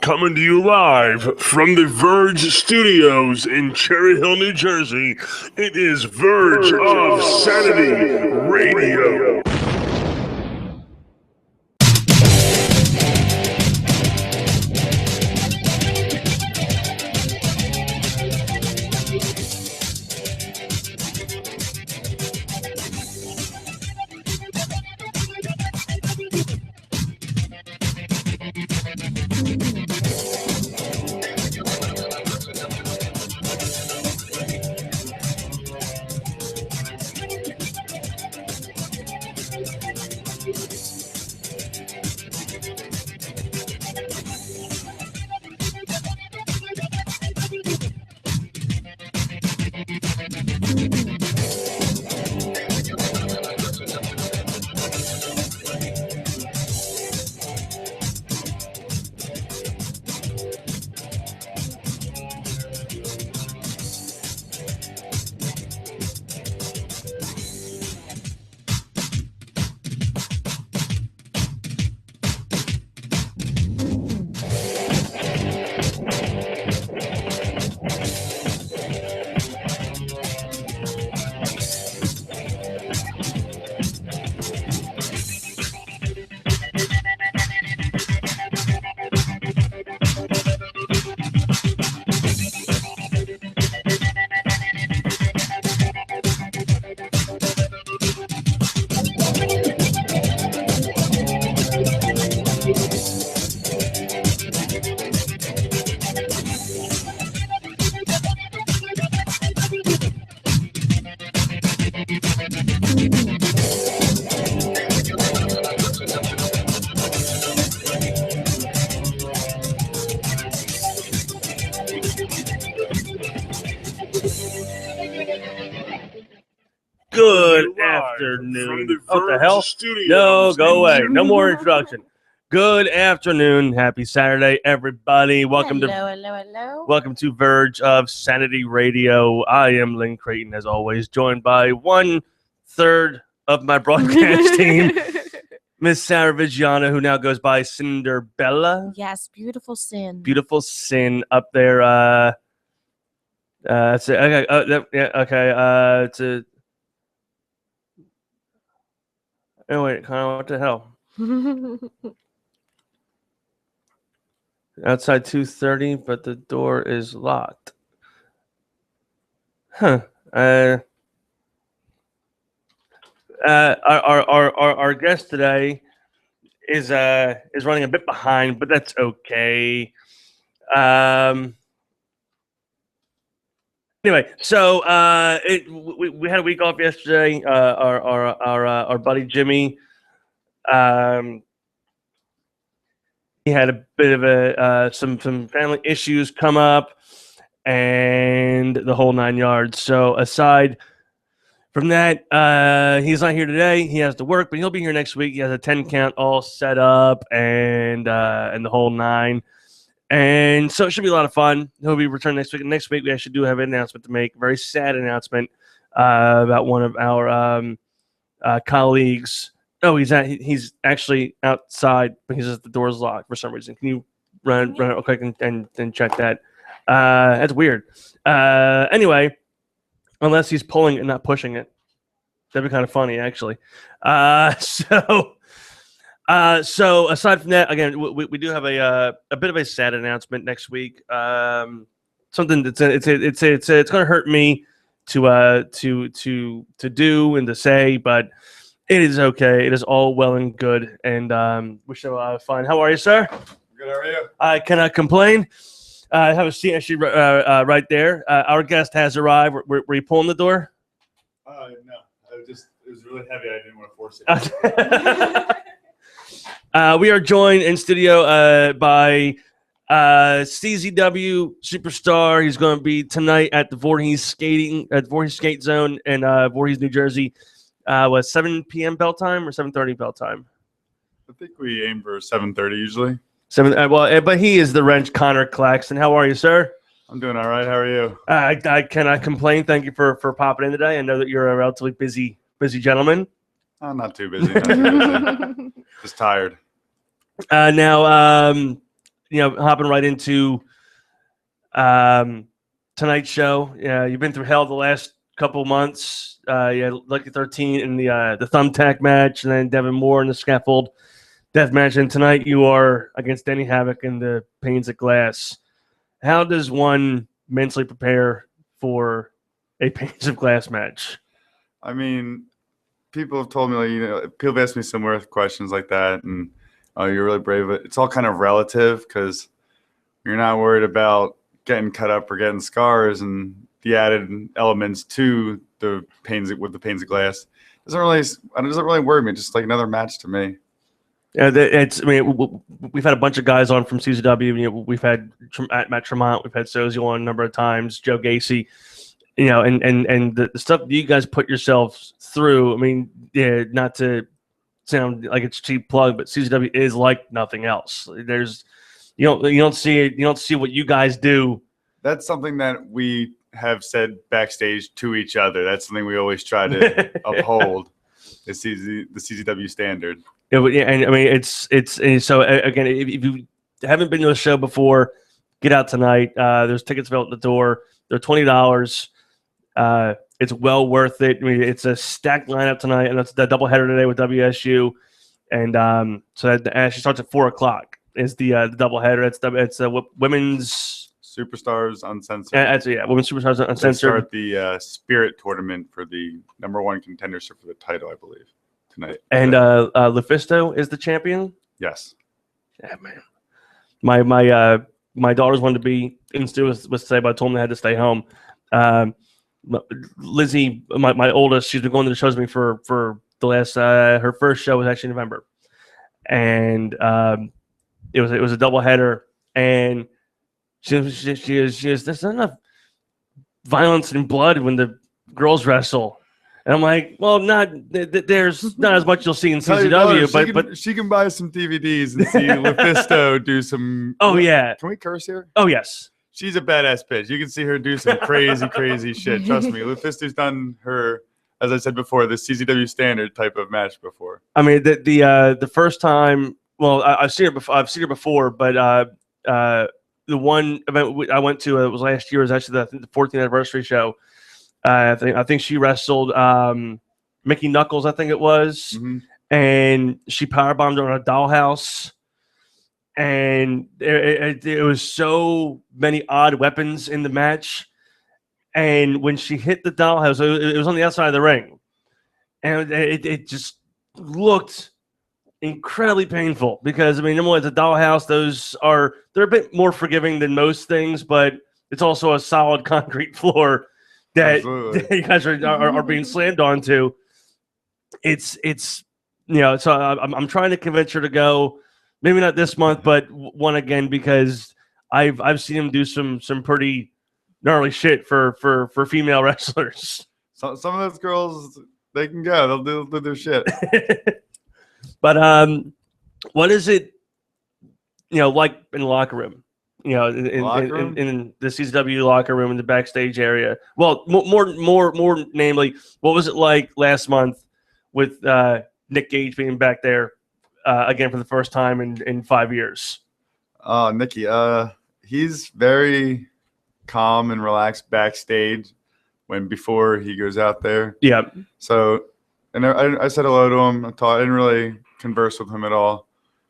Coming to you live from the Verge Studios in Cherry Hill, New Jersey, it is Verge of Sanity Radio. Good afternoon. What the hell? No, go away. No more introduction. Good afternoon. Happy Saturday, everybody. Welcome to Verge of Sanity Radio. I am Lynn Creighton, as always, joined by 1/3 of my broadcast team, Miss Sarah Vigiana, who now goes by Cinderbella. Yes, beautiful Sin. Beautiful Sin up there. That's it. Okay. Yeah. Okay. It's a. Oh wait, Connor, what the hell? Outside 2:30, but the door is locked. Huh. Our guest today is running a bit behind, but that's okay. Anyway, so we had a week off yesterday. Our buddy Jimmy, he had a bit of some family issues come up, and the whole 9 yards. So aside from that, he's not here today. He has to work, but he'll be here next week. He has a 10 count all set up, and the whole 9. And so it should be a lot of fun. He'll be returning next week. And next week, we actually do have an announcement to make, a very sad announcement about one of our colleagues. Oh, he's actually outside because the door's locked for some reason. Can you run it real quick and check that? That's weird. Anyway, unless he's pulling and not pushing it. That'd be kind of funny, actually. So aside from that, again, we do have a bit of a sad announcement next week. Something that's it's going to hurt me to do and to say, but it is okay. It is all well and good, and we should have a lot of fun. How are you, sir? Good. How are you? I cannot complain. I have a seat actually right there. Our guest has arrived. Were you pulling the door? No, it was really heavy. I didn't want to force it. We are joined in studio by CZW superstar. He's going to be tonight at the Voorhees Skate Zone in Voorhees, New Jersey. 7 p.m. bell time or 7:30 bell time? I think we aim for 7:30 usually. But he is the wrench, Connor Claxton. How are you, sir? I'm doing all right. How are you? I cannot complain. Thank you for popping in today. I know that you're a relatively busy gentleman. I'm not too busy. Just tired. Now, hopping right into tonight's show. Yeah, you've been through hell the last couple of months. You had Lucky 13 in the thumbtack match, and then Devin Moore in the scaffold death match. And tonight you are against Denny Havoc in the Panes of Glass. How does one mentally prepare for a Panes of Glass match? I mean, people have told me, people have asked me similar questions like that, and you're really brave. But it's all kind of relative because you're not worried about getting cut up or getting scars and the added elements to the panes of glass. It doesn't really worry me. It's just like another match to me. Yeah, we've had a bunch of guys on from CZW. We've had Matt Tremont, we've had Sozi on a number of times, Joe Gacy. And the stuff that you guys put yourselves through. I mean, yeah, not to sound like it's a cheap plug, but CZW is like nothing else. There's you don't see it. You don't see what you guys do. That's something that we have said backstage to each other. That's something we always try to uphold. The CZW standard. Yeah, and I mean it's so again, if you haven't been to a show before, get out tonight. There's tickets available at the door. They're $20. It's well worth it. I mean, it's a stacked lineup tonight, and that's the doubleheader today with WSU, and so that actually starts at 4:00. Is the doubleheader? It's women's Superstars Uncensored. Women's Superstars Uncensored. They start the Spirit tournament for the #1 contendership for the title, I believe, tonight. And Lufisto is the champion. Yes. Yeah, man. My daughters wanted to be in Stu was today, but I told them they had to stay home. Lizzie, my oldest, she's been going to the shows with me for the last. Her first show was actually in November, and it was a doubleheader, and she was there's not enough violence and blood when the girls wrestle. And I'm like, well, there's not as much you'll see in CZW, but she can buy some DVDs and see Lufisto do some. Oh yeah, can we curse here? Oh yes, she's a badass bitch. You can see her do some crazy shit. Trust me, Lufisto's done her, as I said before, the CZW standard type of match before. I mean, the first time, well, I've seen her before, but the one event I went to, it was last year, was actually the 14th anniversary show. I think she wrestled Mickey Knuckles, I think it was, and she powerbombed her on a dollhouse, and it was so many odd weapons in the match. And when she hit the dollhouse, it was on the outside of the ring, and it just looked incredibly painful because, I mean, normally at the dollhouse, they're a bit more forgiving than most things, but it's also a solid concrete floor that you guys are being slammed onto. It's so I'm trying to convince her to go, maybe not this month, but one again, because I've seen him do some pretty gnarly shit for female wrestlers. Some of those girls, they can go. They'll do their shit. But what is it, like in the locker room? In the CZW locker room, in the backstage area. Well, more namely, what was it like last month with Nick Gage being back there again for the first time in 5 years? Nicky, he's very calm and relaxed backstage before he goes out there. Yeah. So, and I said hello to him. I didn't really converse with him at all.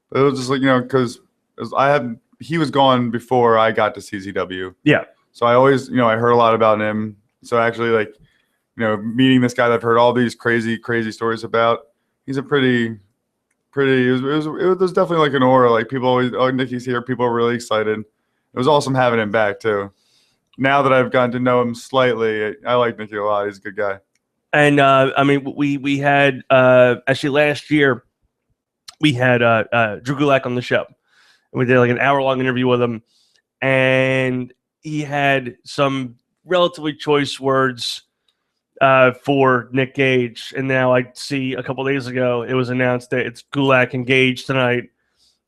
But it was just like, because he was gone before I got to CZW. Yeah. So I always, I heard a lot about him. So actually, meeting this guy that I've heard all these crazy stories about, he's a pretty. It was definitely like an aura. Like, people always, oh, Nicky's here. People are really excited. It was awesome having him back too. Now that I've gotten to know him slightly, I like Nicky a lot. He's a good guy. And I mean, we had actually last year we had Drew Gulak on the show. We did like an hour-long interview with him, and he had some relatively choice words for Nick Gage. And now I see a couple days ago it was announced that it's Gulak and Gage tonight.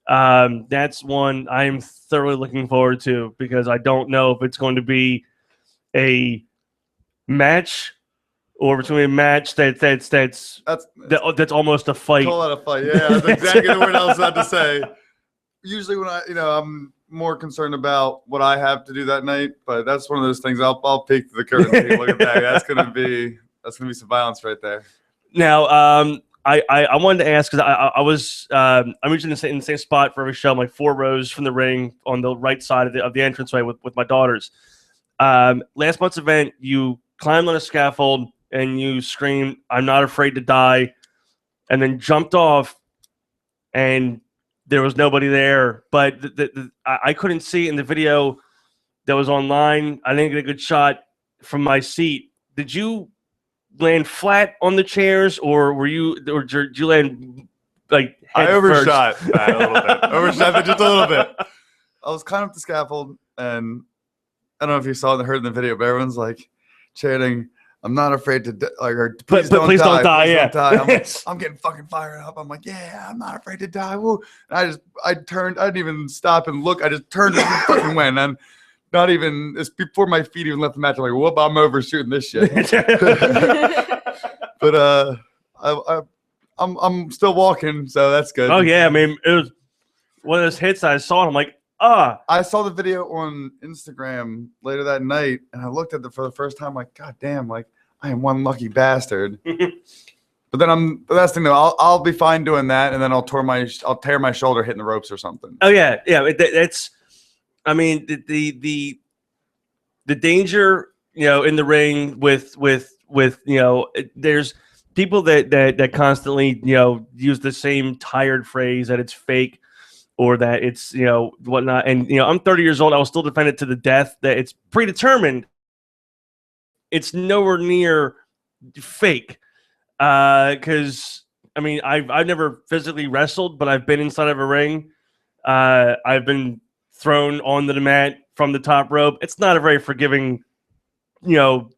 That's one I'm thoroughly looking forward to, because I don't know if it's going to be a match or between a match that's almost a fight. Call that a fight, yeah. That's exactly the word I was about to say. Usually when more concerned about what I have to do that night, but that's one of those things. I'll peek through the curtain and take a look at that. That's gonna be some violence right there. Now, I wanted to ask because I'm usually in the same spot for every show. I'm like 4 rows from the ring on the right side of the entranceway with my daughters. Last month's event, you climbed on a scaffold and you screamed, "I'm not afraid to die," and then jumped off, and there was nobody there. But I couldn't see in the video that was online. I didn't get a good shot from my seat. Did you land flat on the chairs, or did you land like head I overshot first? that a little bit. Overshot that just a little bit. I was climbing up the scaffold, and I don't know if you saw and heard in the video, but everyone's like chanting, "I'm not afraid to die," or please don't die. Yeah. Don't die. I'm getting fucking fired up. I'm like, yeah, I'm not afraid to die. Woo. And I turned. I didn't even stop and look. I just turned and fucking went. And not even, it's before my feet even left the mat. I'm like, whoop, I'm overshooting this shit. But I'm still walking, so that's good. Oh yeah, I mean, it was one of those hits I saw, and I'm like, I saw the video on Instagram later that night, and I looked at it for the first time, like, God damn, like, I am one lucky bastard. But then the last thing though, I'll be fine doing that, and then I'll tear my shoulder hitting the ropes or something. Oh yeah, yeah. That's, I mean, the danger, in the ring with there's people that constantly use the same tired phrase that it's fake or that it's whatnot, and I'm 30 years old. I will still defend it to the death that it's predetermined. It's nowhere near fake, because I mean I've never physically wrestled, but I've been inside of a ring. I've been thrown onto the mat from the top rope. It's not a very forgiving,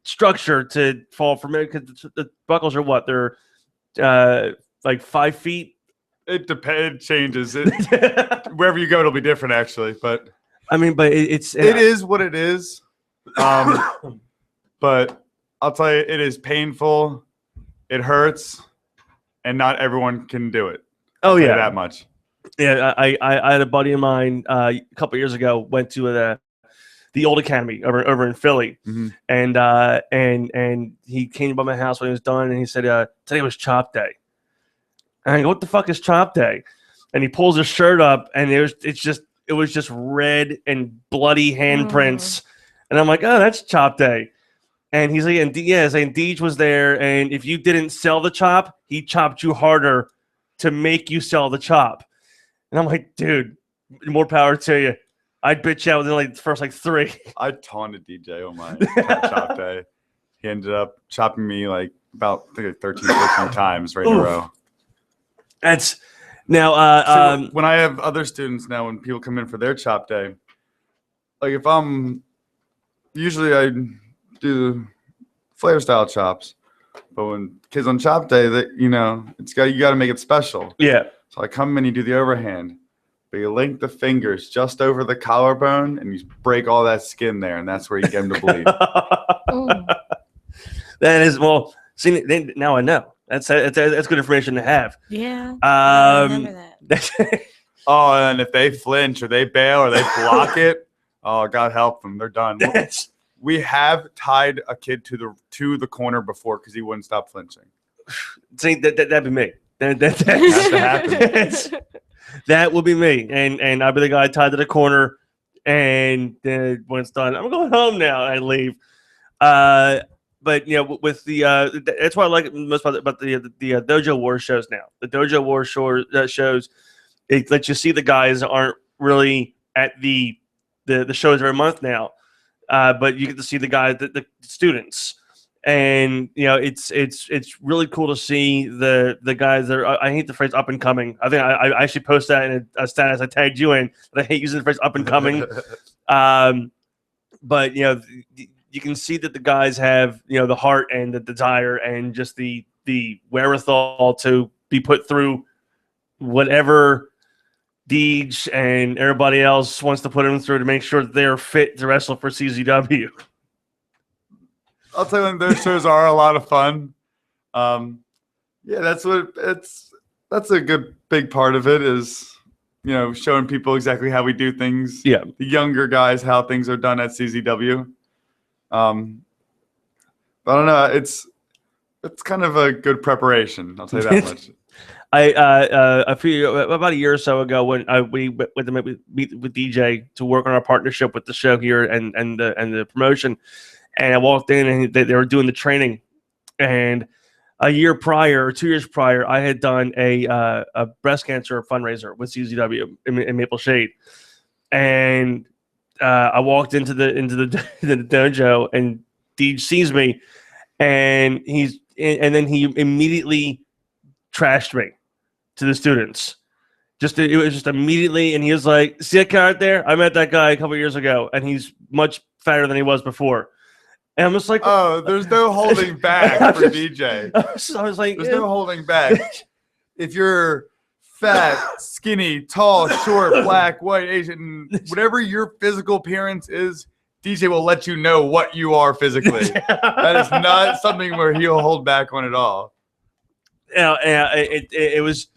structure to fall from it, because the buckles are what? They're like 5 feet. It depends. It changes. Wherever you go, it'll be different, actually. But I mean, but it is what it is. But I'll tell you, it is painful. It hurts, and not everyone can do it. Oh yeah, that much. Yeah, I had a buddy of mine a couple of years ago went to the old academy over in Philly, mm-hmm. and he came by my house when he was done, and he said, "Today was chop day." And I go, "What the fuck is chop day?" And he pulls his shirt up, and it was just red and bloody handprints, and I'm like, "Oh, that's chop day." And he's like, "And Deej was there, and if you didn't sell the chop, he chopped you harder to make you sell the chop." And I'm like, "Dude, more power to you. I'd bitch out within like the first 3." I taunted DJ on my chop day. He ended up chopping me like about 13, 14 times right in a row. That's now when I have other students now, when people come in for their chop day, like if I'm usually I do flavor style chops, but when kids on chop day, that you got to make it special. Yeah. So I come in, you do the overhand, but you link the fingers just over the collarbone, and you break all that skin there, and that's where you get them to bleed. That is, well, see, now I know. That's good information to have. Yeah. I remember that. Oh, and if they flinch or they bail or they block it, oh, God help them, they're done. We have tied a kid to the corner before because he wouldn't stop flinching. See, that'd be me. That has to happen. That will be me, and I'll be the guy tied to the corner. And then when it's done, I'm going home now. And I leave. But with the that's why I like it most about the Dojo War shows now. The Dojo War shows, it lets you see the guys aren't really at the shows every month now, but you get to see the guys, the students. And it's really cool to see the guys that are, I hate the phrase up and coming. I think I actually posted that in a status I tagged you in, that I hate using the phrase up and coming. But you can see that the guys have the heart and the desire and just the wherewithal to be put through whatever Deej and everybody else wants to put them through to make sure that they're fit to wrestle for CZW. I'll tell you, those shows are a lot of fun. Yeah, that's a good big part of it is showing people exactly how we do things. Yeah. The younger guys, how things are done at CZW. But I don't know. It's kind of a good preparation. I'll tell you that much. About a year or so ago, when we went to meet with DJ to work on our partnership with the show here and the promotion, and I walked in and they were doing the training, and a year prior or 2 years prior, I had done a breast cancer fundraiser with CZW in Maple Shade, and I walked into the dojo, and DJ sees me, and then he immediately trashed me to the students. It was just immediately, and he was like, "See that guy out there? I met that guy a couple years ago, and he's much fatter than he was before." And I'm just like, "Oh, there's no holding back for DJ." So I was like, "There's no holding back. If you're fat, skinny, tall, short, black, white, Asian, whatever your physical appearance is, DJ will let you know what you are physically. That is not something where he'll hold back on at all." It was,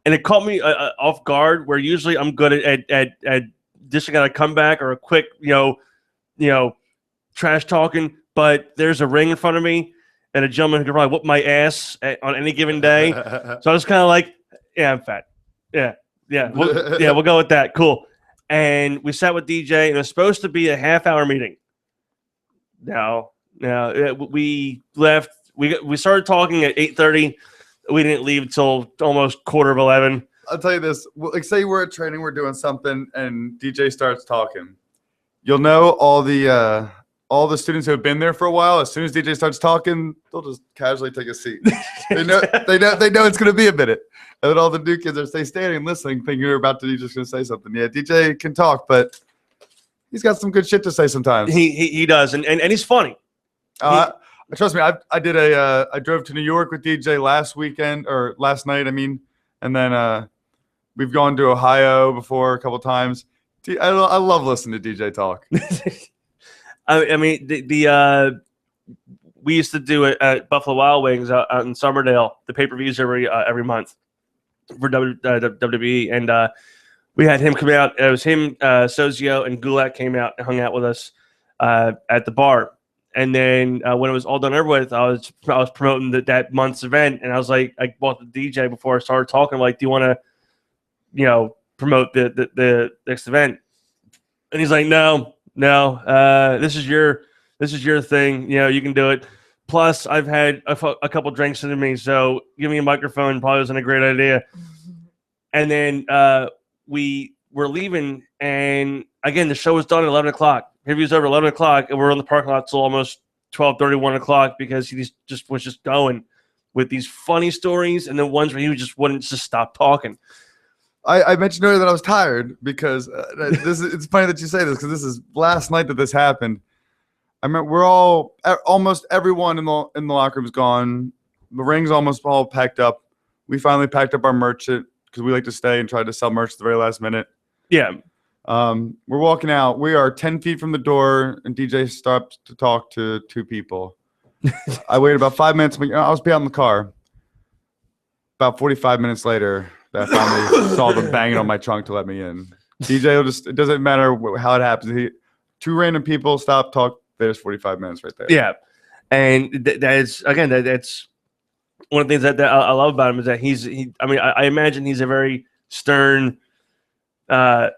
and it caught me off guard. Where usually I'm good at dishing out a comeback or a quick, trash talking. But there's a ring in front of me, and a gentleman who could probably whoop my ass on any given day. So I was kind of like, "Yeah, I'm fat. Yeah, we'll go with that. Cool." And we sat with DJ, and it was supposed to be a half-hour meeting. No, we left. We started talking at 8:30. We didn't leave until almost 11:15. I'll tell you this. Like, say we're at training, we're doing something, and DJ starts talking. You'll know all the students who have been there for a while. As soon as DJ starts talking, they'll just casually take a seat. They know it's going to be a minute. And then all the new kids are standing listening, thinking they're about to DJ's going to say something. Yeah, DJ can talk, but he's got some good shit to say sometimes. He does, and he's funny. Trust me, I did I drove to New York with DJ last night, and then we've gone to Ohio before a couple times. I love listening to DJ talk. We used to do it at Buffalo Wild Wings out in Somerdale, the pay-per-views every month for WWE, and we had him come out. It was him, Sozio, and Gulak came out and hung out with us at the bar. And then when it was all done over with, I was promoting that month's event, and I was like, I bought the DJ before I started talking. Like, do you want to, promote the next event? And he's like, no, this is your thing. You can do it. Plus, I've had a couple drinks into me, so give me a microphone probably wasn't a great idea. And then we were leaving, and again, the show was done at 11 o'clock. Interview's over at 11 o'clock, and we're in the parking lot till almost 12:30, 1 o'clock, because he was just going with these funny stories, and then ones where he wouldn't just stop talking. I mentioned earlier that I was tired because it's funny that you say this, because this is last night that this happened. I mean, we're almost everyone in the locker room is gone. The ring's almost all packed up. We finally packed up our merch because we like to stay and try to sell merch at the very last minute. Yeah. We're walking out. We are 10 feet from the door, and DJ stopped to talk to two people. I waited about 5 minutes. I was behind the car. About 45 minutes later, I finally saw them banging on my trunk to let me in. DJ will it doesn't matter how it happens. Two random people stop, talk. There's 45 minutes right there. Yeah. And that's one of the things that I love about him is that I imagine he's a very stern boss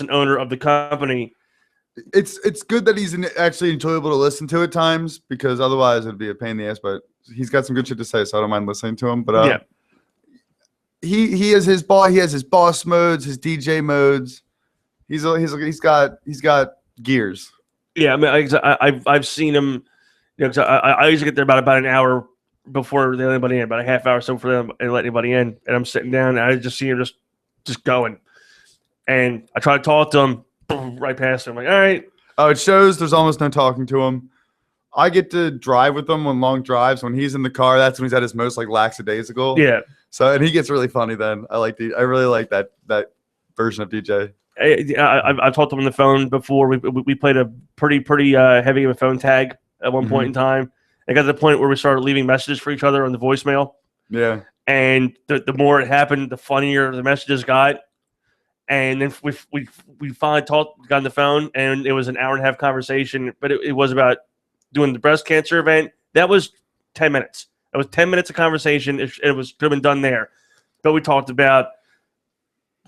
and owner of the company. It's good that he's actually enjoyable to listen to at times, because otherwise it'd be a pain in the ass. But he's got some good shit to say, so I don't mind listening to him. But yeah, he has his boss. He has his boss modes, his DJ modes. He's got gears. Yeah, I mean, I've seen him. Cause I usually get there about an hour before they let anybody in, about a half hour or so for them and let anybody in. And I'm sitting down, and I just see him just going. And I try to talk to him, boom, right past him. I'm like, all right. Oh, it shows there's almost no talking to him. I get to drive with him on long drives. When he's in the car, that's when he's at his most lackadaisical. Yeah. So, and he gets really funny then. I really like that version of DJ. I've talked to him on the phone before. We played a pretty heavy of a phone tag at one point in time. It got to the point where we started leaving messages for each other on the voicemail. Yeah. And the more it happened, the funnier the messages got. And then we finally got on the phone, and it was an hour and a half conversation. But it was about doing the breast cancer event. That was 10 minutes. That was 10 minutes of conversation. It could have been done there. But we talked about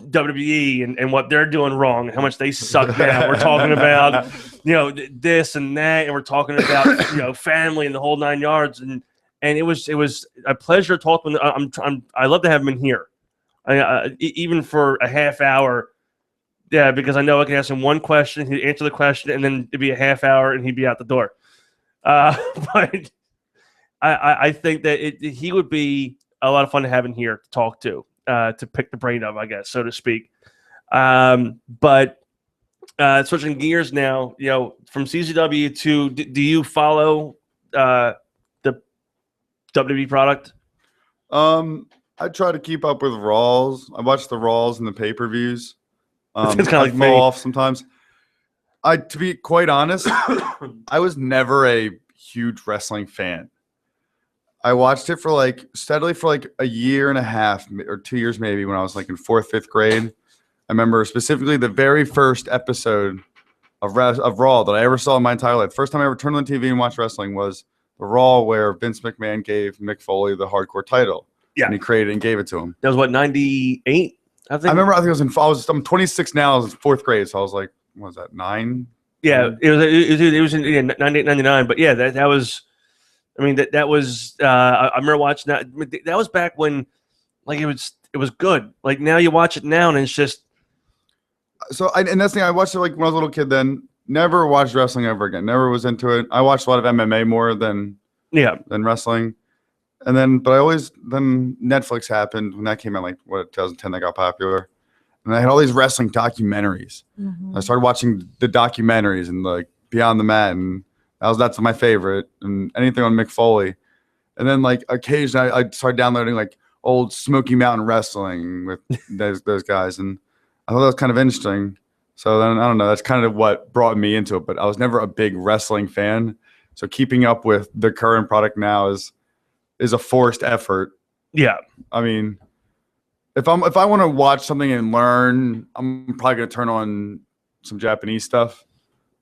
WWE and what they're doing wrong and how much they suck now. We're talking about, this and that, and we're talking about, family and the whole 9 yards. And it was a pleasure to talk with him. I love to have him in here. Even for a half hour. Yeah, because I know I can ask him one question, he'd answer the question, and then it'd be a half hour and he'd be out the door. But I think that he would be a lot of fun to have in here to talk to pick the brain of, I guess, so to speak. But switching gears now, from CZW to, do you follow the WWE product? I try to keep up with Raws. I watch the Raws and the pay-per-views. It's kind of like fall off sometimes. To be quite honest, I was never a huge wrestling fan. I watched it steadily for a year and a half or 2 years maybe when I was in 4th, 5th grade. I remember specifically the very first episode of Raw that I ever saw in my entire life. The first time I ever turned on TV and watched wrestling was the Raw where Vince McMahon gave Mick Foley the hardcore title. Yeah. And he created and gave it to him. That was what, 98? I remember, I think I'm 26 now. I was in 4th grade, so I was what was that, 9? Yeah, it was in 98, 99. But yeah, that was, that was, I remember watching that. That was back when, it was good. Now you watch it now and it's just. So, and that's the thing, I watched it when I was a little kid then. Never watched wrestling ever again. Never was into it. I watched a lot of MMA more than wrestling. And then, then Netflix happened when that came out, 2010, that got popular. And I had all these wrestling documentaries. Mm-hmm. I started watching the documentaries and Beyond the Mat, and that's my favorite. And anything on Mick Foley. And then occasionally I started downloading old Smoky Mountain Wrestling with those guys, and I thought that was kind of interesting. So then I don't know, that's kind of what brought me into it. But I was never a big wrestling fan, so keeping up with the current product now is a forced effort. Yeah. If I want to watch something and learn, I'm probably going to turn on some Japanese stuff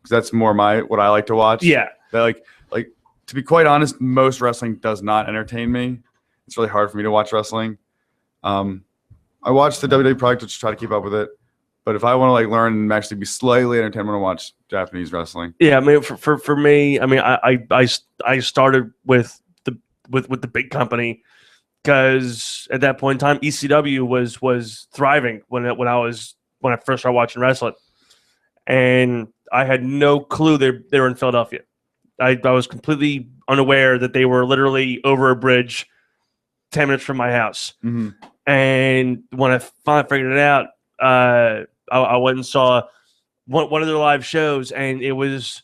because that's more what I like to watch. Yeah. But to be quite honest, most wrestling does not entertain me. It's really hard for me to watch wrestling. I watch the WWE product to try to keep up with it. But if I want to learn and actually be slightly entertained, I'm going to watch Japanese wrestling. Yeah, for me, I started with the big company because at that point in time, ECW was thriving when I first started watching wrestling, and I had no clue they were in Philadelphia. I was completely unaware that they were literally over a bridge, 10 minutes from my house. Mm-hmm. And when I finally figured it out, I went and saw one of their live shows, and it was,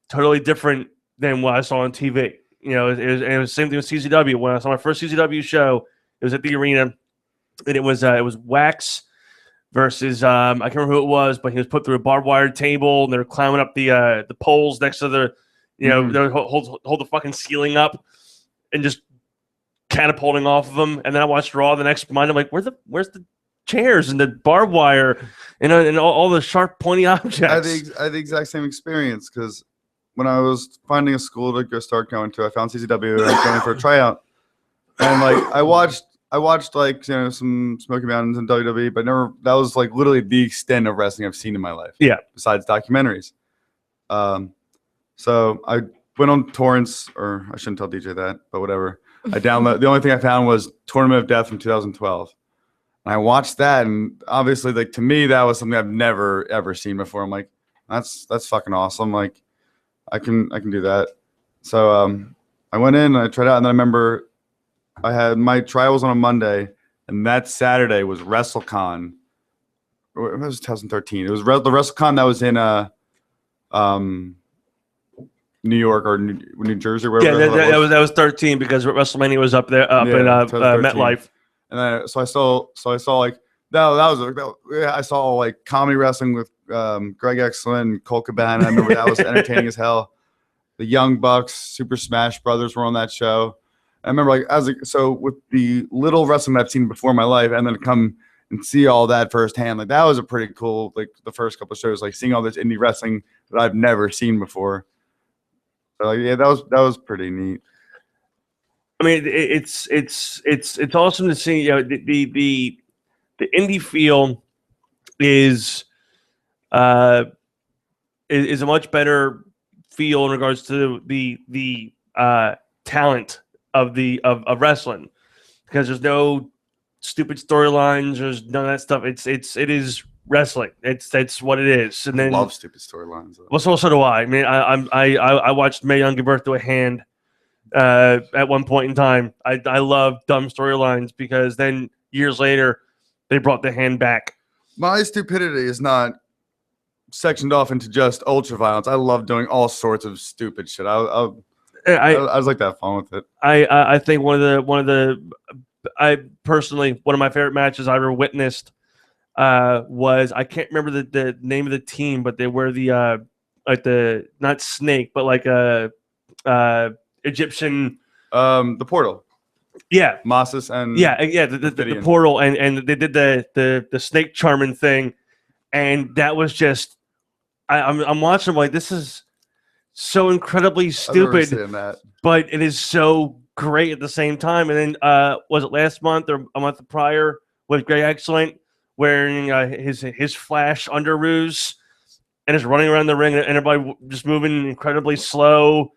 totally different than what I saw on TV. It was the same thing with CZW. When I saw my first CZW show, it was at the arena, and it was Wax versus I can't remember who it was, but he was put through a barbed wire table, and they were climbing up the poles next to the, they hold the fucking ceiling up, and just catapulting off of them. And then I watched Raw the next month. I'm like, where's the chairs and the barbed wire and all the sharp, pointy objects? I had the exact same experience because when I was finding a school to start going to, I found CZW and I was going for a tryout. And I watched some Smoky Mountains and WWE, but never. That was literally the extent of wrestling I've seen in my life. Yeah. Besides documentaries. So I went on torrents, or I shouldn't tell DJ that, but whatever. I downloaded. The only thing I found was Tournament of Death from 2012. And I watched that, and obviously, to me, that was something I've never ever seen before. I'm like, that's fucking awesome. I can do that. So I went in and I tried out, and then I remember I had my trial was on a Monday, and that Saturday was WrestleCon. It was 2013. It was the WrestleCon that was in New York or New Jersey, wherever. Yeah, that was 13 because WrestleMania was up there in MetLife. And then I saw I saw comedy wrestling with Greg Excellent, Cole Cabana. I remember that was entertaining as hell. The Young Bucks, Super Smash Brothers were on that show. I remember so with the little wrestling that I've seen before in my life, and then come and see all that firsthand, like that was a pretty cool, like the first couple of shows, like seeing all this indie wrestling that I've never seen before. So like, yeah, that was pretty neat. I mean, it's awesome to see. The indie feel is a much better feel in regards to the talent of wrestling, because there's no stupid storylines. There's none of that stuff. It is wrestling. That's what it is. And then I love stupid storylines. Well, so do I. I mean, I watched Mae Young give birth to a hand at one point in time. I love dumb storylines because then years later they brought the hand back. My stupidity is not sectioned off into just ultra violence. I love doing all sorts of stupid shit. I was like to have fun with it. I think one of the I personally, one of my favorite matches I ever witnessed was, I can't remember the name of the team, but they were the like the, not snake, but like a Egyptian, the portal. Yeah, Mosses and the portal, and they did the snake charming thing, and that was just, I'm watching, like, this is so incredibly stupid, but it is so great at the same time. And then was it last month or a month prior with Grey Excellent wearing his Flash underoos and is running around the ring, and everybody just moving incredibly slow.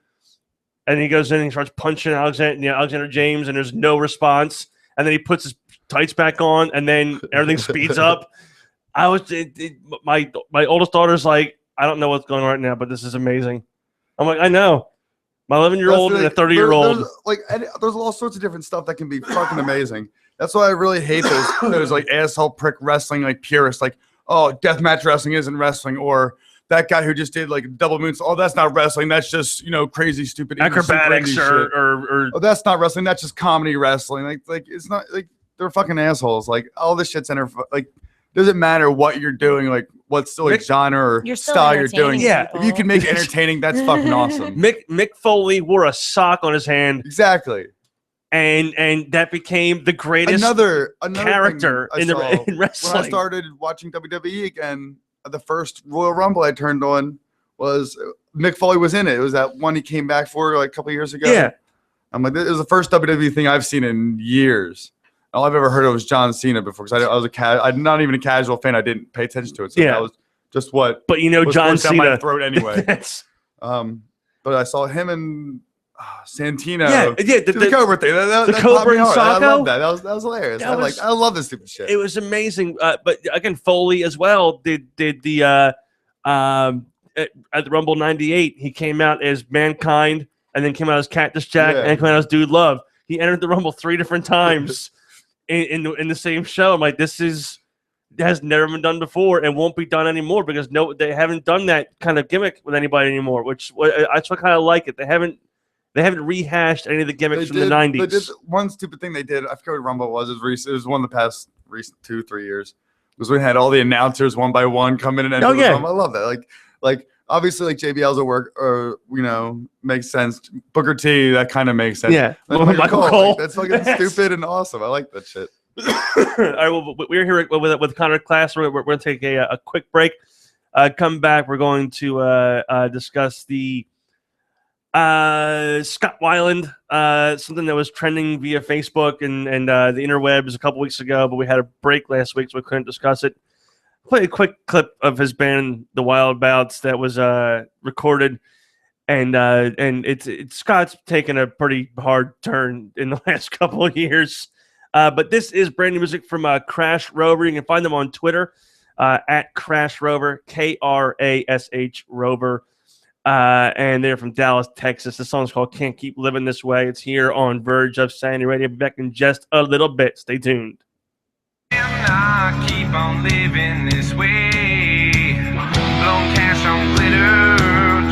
And he goes in and he starts punching Alexander James, and there's no response. And then he puts his tights back on, and then everything speeds up. My oldest daughter's like, I don't know what's going on right now, but this is amazing. I'm like, I know. My 11-year-old and a 30-year-old. There's all sorts of different stuff that can be fucking amazing. That's why I really hate those like asshole prick wrestling, like purists, like, oh, deathmatch wrestling isn't wrestling, or that guy who just did like double moons. Oh, that's not wrestling. That's just, crazy, stupid acrobatics or oh, that's not wrestling. That's just comedy wrestling. Like it's not, like, they're fucking assholes. Like, all this shit's like, doesn't matter what you're doing, like what still like genre or style you're doing. Yeah, if you can make it entertaining, that's fucking awesome. Mick Foley wore a sock on his hand. Exactly. And that became the greatest another character in wrestling. When I started watching WWE again, the first Royal Rumble I turned on was Mick Foley was in it. It was that one he came back for like a couple years ago. Yeah. I'm like, this is the first WWE thing I've seen in years. All I've ever heard of was John Cena before, because I'm not even a casual fan. I didn't pay attention to it. So that was just what. But John Cena down my throat anyway. But I saw him and Santino. The Cobra thing. The Cobra and Sacco. I love that. That was hilarious. I love this stupid shit. It was amazing. But again, Foley as well did the at the Rumble '98. He came out as Mankind, and then came out as Cactus Jack, and came out as Dude Love. He entered the Rumble 3 different times in the same show. I'm like, this has never been done before and won't be done anymore, because they haven't done that kind of gimmick with anybody anymore. Which I kind of like it. They haven't rehashed any of the gimmicks from the 90s. They did one stupid thing they did. I forget what Rumble was. It was one of the past recent 2-3 years. Was we had all the announcers one by one come in and enter the Rumble. I love that. Like obviously, like JBL's will work, or makes sense. Booker T, that kind of makes sense. Yeah, Michael Cole. Like, that's fucking stupid and awesome. I like that shit. All right, well, we're here with Connor Class. We're going to take a quick break. Come back. We're going to discuss the Scott Weiland, something that was trending via Facebook and the interwebs a couple weeks ago, but we had a break last week, so we couldn't discuss it. Play a quick clip of his band, The Wild Bouts, that was recorded, and it's Scott's taken a pretty hard turn in the last couple of years. But this is brand new music from Crash Rover. You can find them on Twitter at Crash Rover, Krash Rover. And they're from Dallas, Texas. The song's called Can't Keep Living This Way. It's here on Verge of Sanity Radio. Be back in just a little bit. Stay tuned. I keep on living this way. Blowing cash on glitter,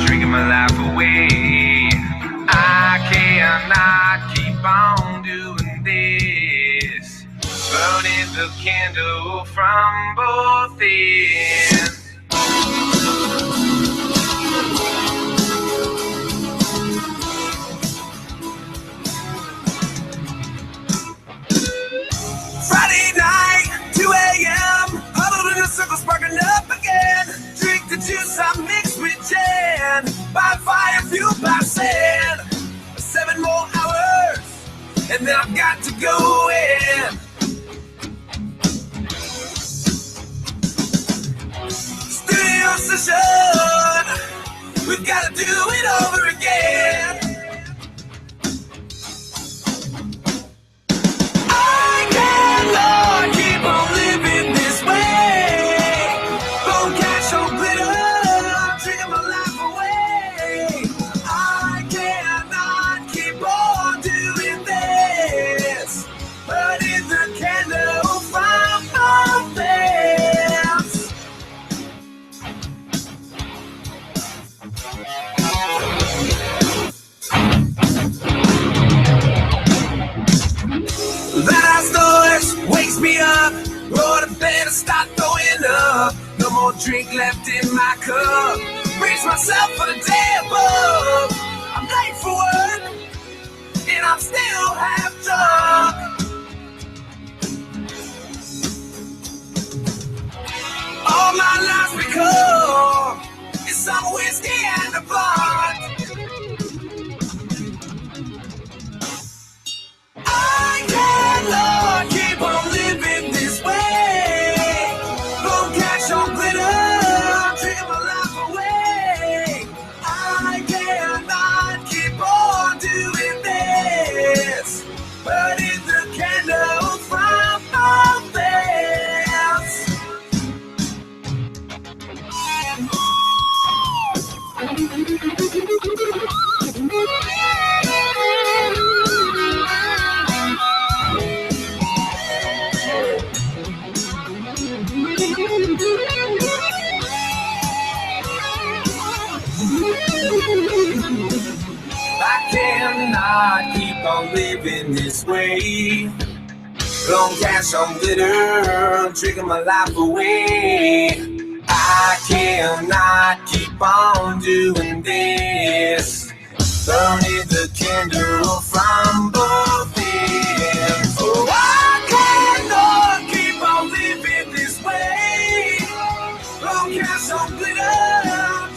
drinking my life away. I cannot keep on doing this. Burning the candle from both ends. going. Studio session, we've got to do it over again. I cannot keep on living this way. Bone cash on glitter, drinking my life away. I cannot keep on doing this, burning the candle from both ends. That house noise wakes me up. Roll to bed and start throwing up. No more drink left in my cup. Brace myself for the day above. I'm late for work and I'm still half drunk. All my life's become is some whiskey and a blunt. I cannot keep on living this way. Bone cash on glitter, drinking my life away. I cannot keep on doing this, burning the candle from both ends. I cannot keep on living this way. Long cash on glitter, drinking my life away. I cannot keep on doing this, burning the candle from both ends. Oh, I cannot keep on living this way. Long cash on glitter,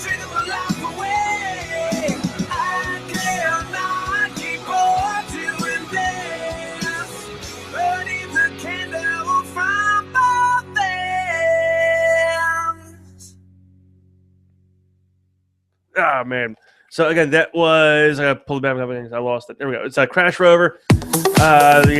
drinking my life away. I cannot keep on doing this, burning the candle from both ends. Ah, man. So again, that was I gotta pull it back. I lost it. There we go. It's Crash Rover. The hell is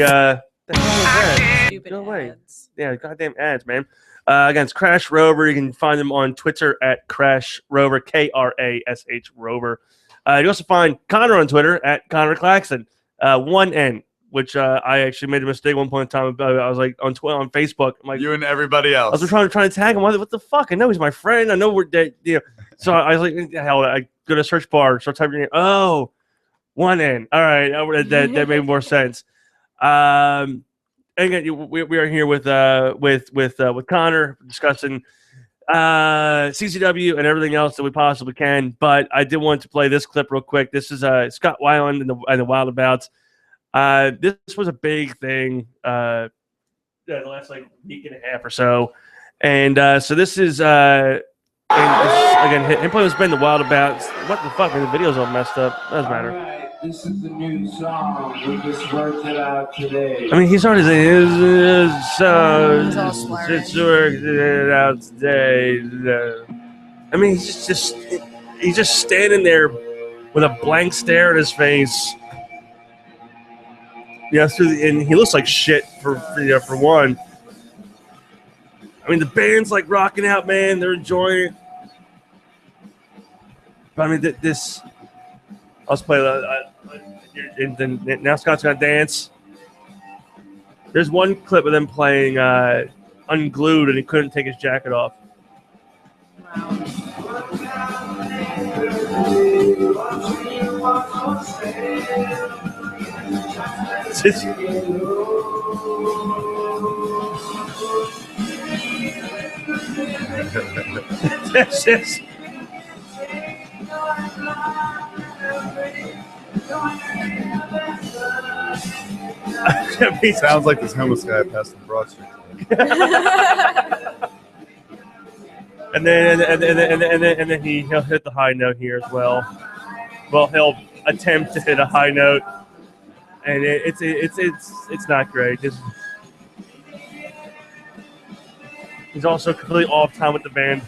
that? Stupid Go away. ads. Yeah, goddamn ads, man. Again, it's Crash Rover. You can find them on Twitter at Crash Rover, KRASH Rover. You can also find Connor on Twitter at Connor Claxton, 1N, which I actually made a mistake one point in time. I was like on Facebook. I'm like, You and everybody else. I was trying to tag him. What the fuck? I know he's my friend. I know we're dead. You know. So I was like, hell, I go to search bar, start typing in. Oh, 1N. All right, that made more sense. And again, we are here with Connor discussing CCW and everything else that we possibly can. But I did want to play this clip real quick. This is Scott Weiland and the Wildabouts. This was a big thing the last week and a half or so. And so this is again, him playing with Ben the Wildabouts. What the fuck? Man, the video's all messed up. Doesn't matter. All right, this is the new song. We just worked it out today. I mean, he's already saying It's all slurred. it's worked it out today. I mean, he's just standing there with a blank stare at his face. Yeah, and he looks like shit for one. I mean, the band's like rocking out, man. They're enjoying it. But I mean, this. Let's play. And then now Scott's gonna dance. There's one clip of them playing Unglued, and he couldn't take his jacket off. That's just. Sounds like this homeless guy passed the Broad Street. And then he'll hit the high note here as well. Well, he'll attempt to hit a high note, and it's not great. He's also completely off time with the band.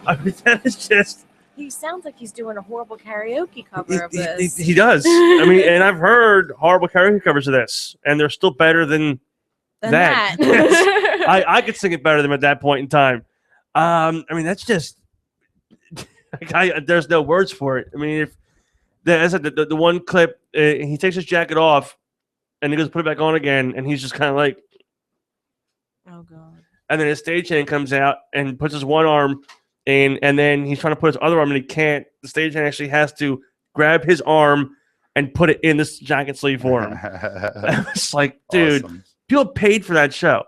I mean, that is just. He sounds like he's doing a horrible karaoke cover of this. He does. I mean, and I've heard horrible karaoke covers of this, and they're still better than that. Yes. I could sing it better than at that point in time. I mean, that's just. There's no words for it. I mean, if as I said, the one clip, he takes his jacket off, and he goes to put it back on again, and he's just kind of like, oh god. And then his stagehand comes out and puts his one arm in, and then he's trying to put his other arm, and he can't. The stagehand actually has to grab his arm and put it in this jacket sleeve for him. It's like, dude, awesome. People paid for that show.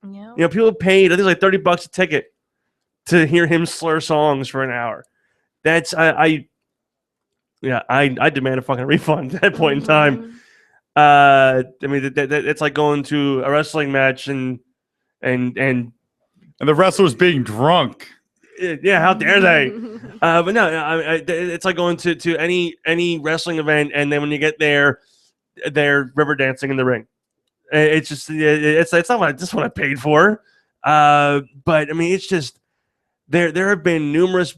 Yeah. You know, people paid, I think it's like $30 a ticket to hear him slur songs for an hour. That's I demand a fucking refund at that point in time. I mean, it's like going to a wrestling match and the wrestlers being drunk. Yeah, how dare they? But no, it's like going to any wrestling event, and then when you get there, they're river dancing in the ring. It's just it's not what I paid for. But I mean, it's just there have been numerous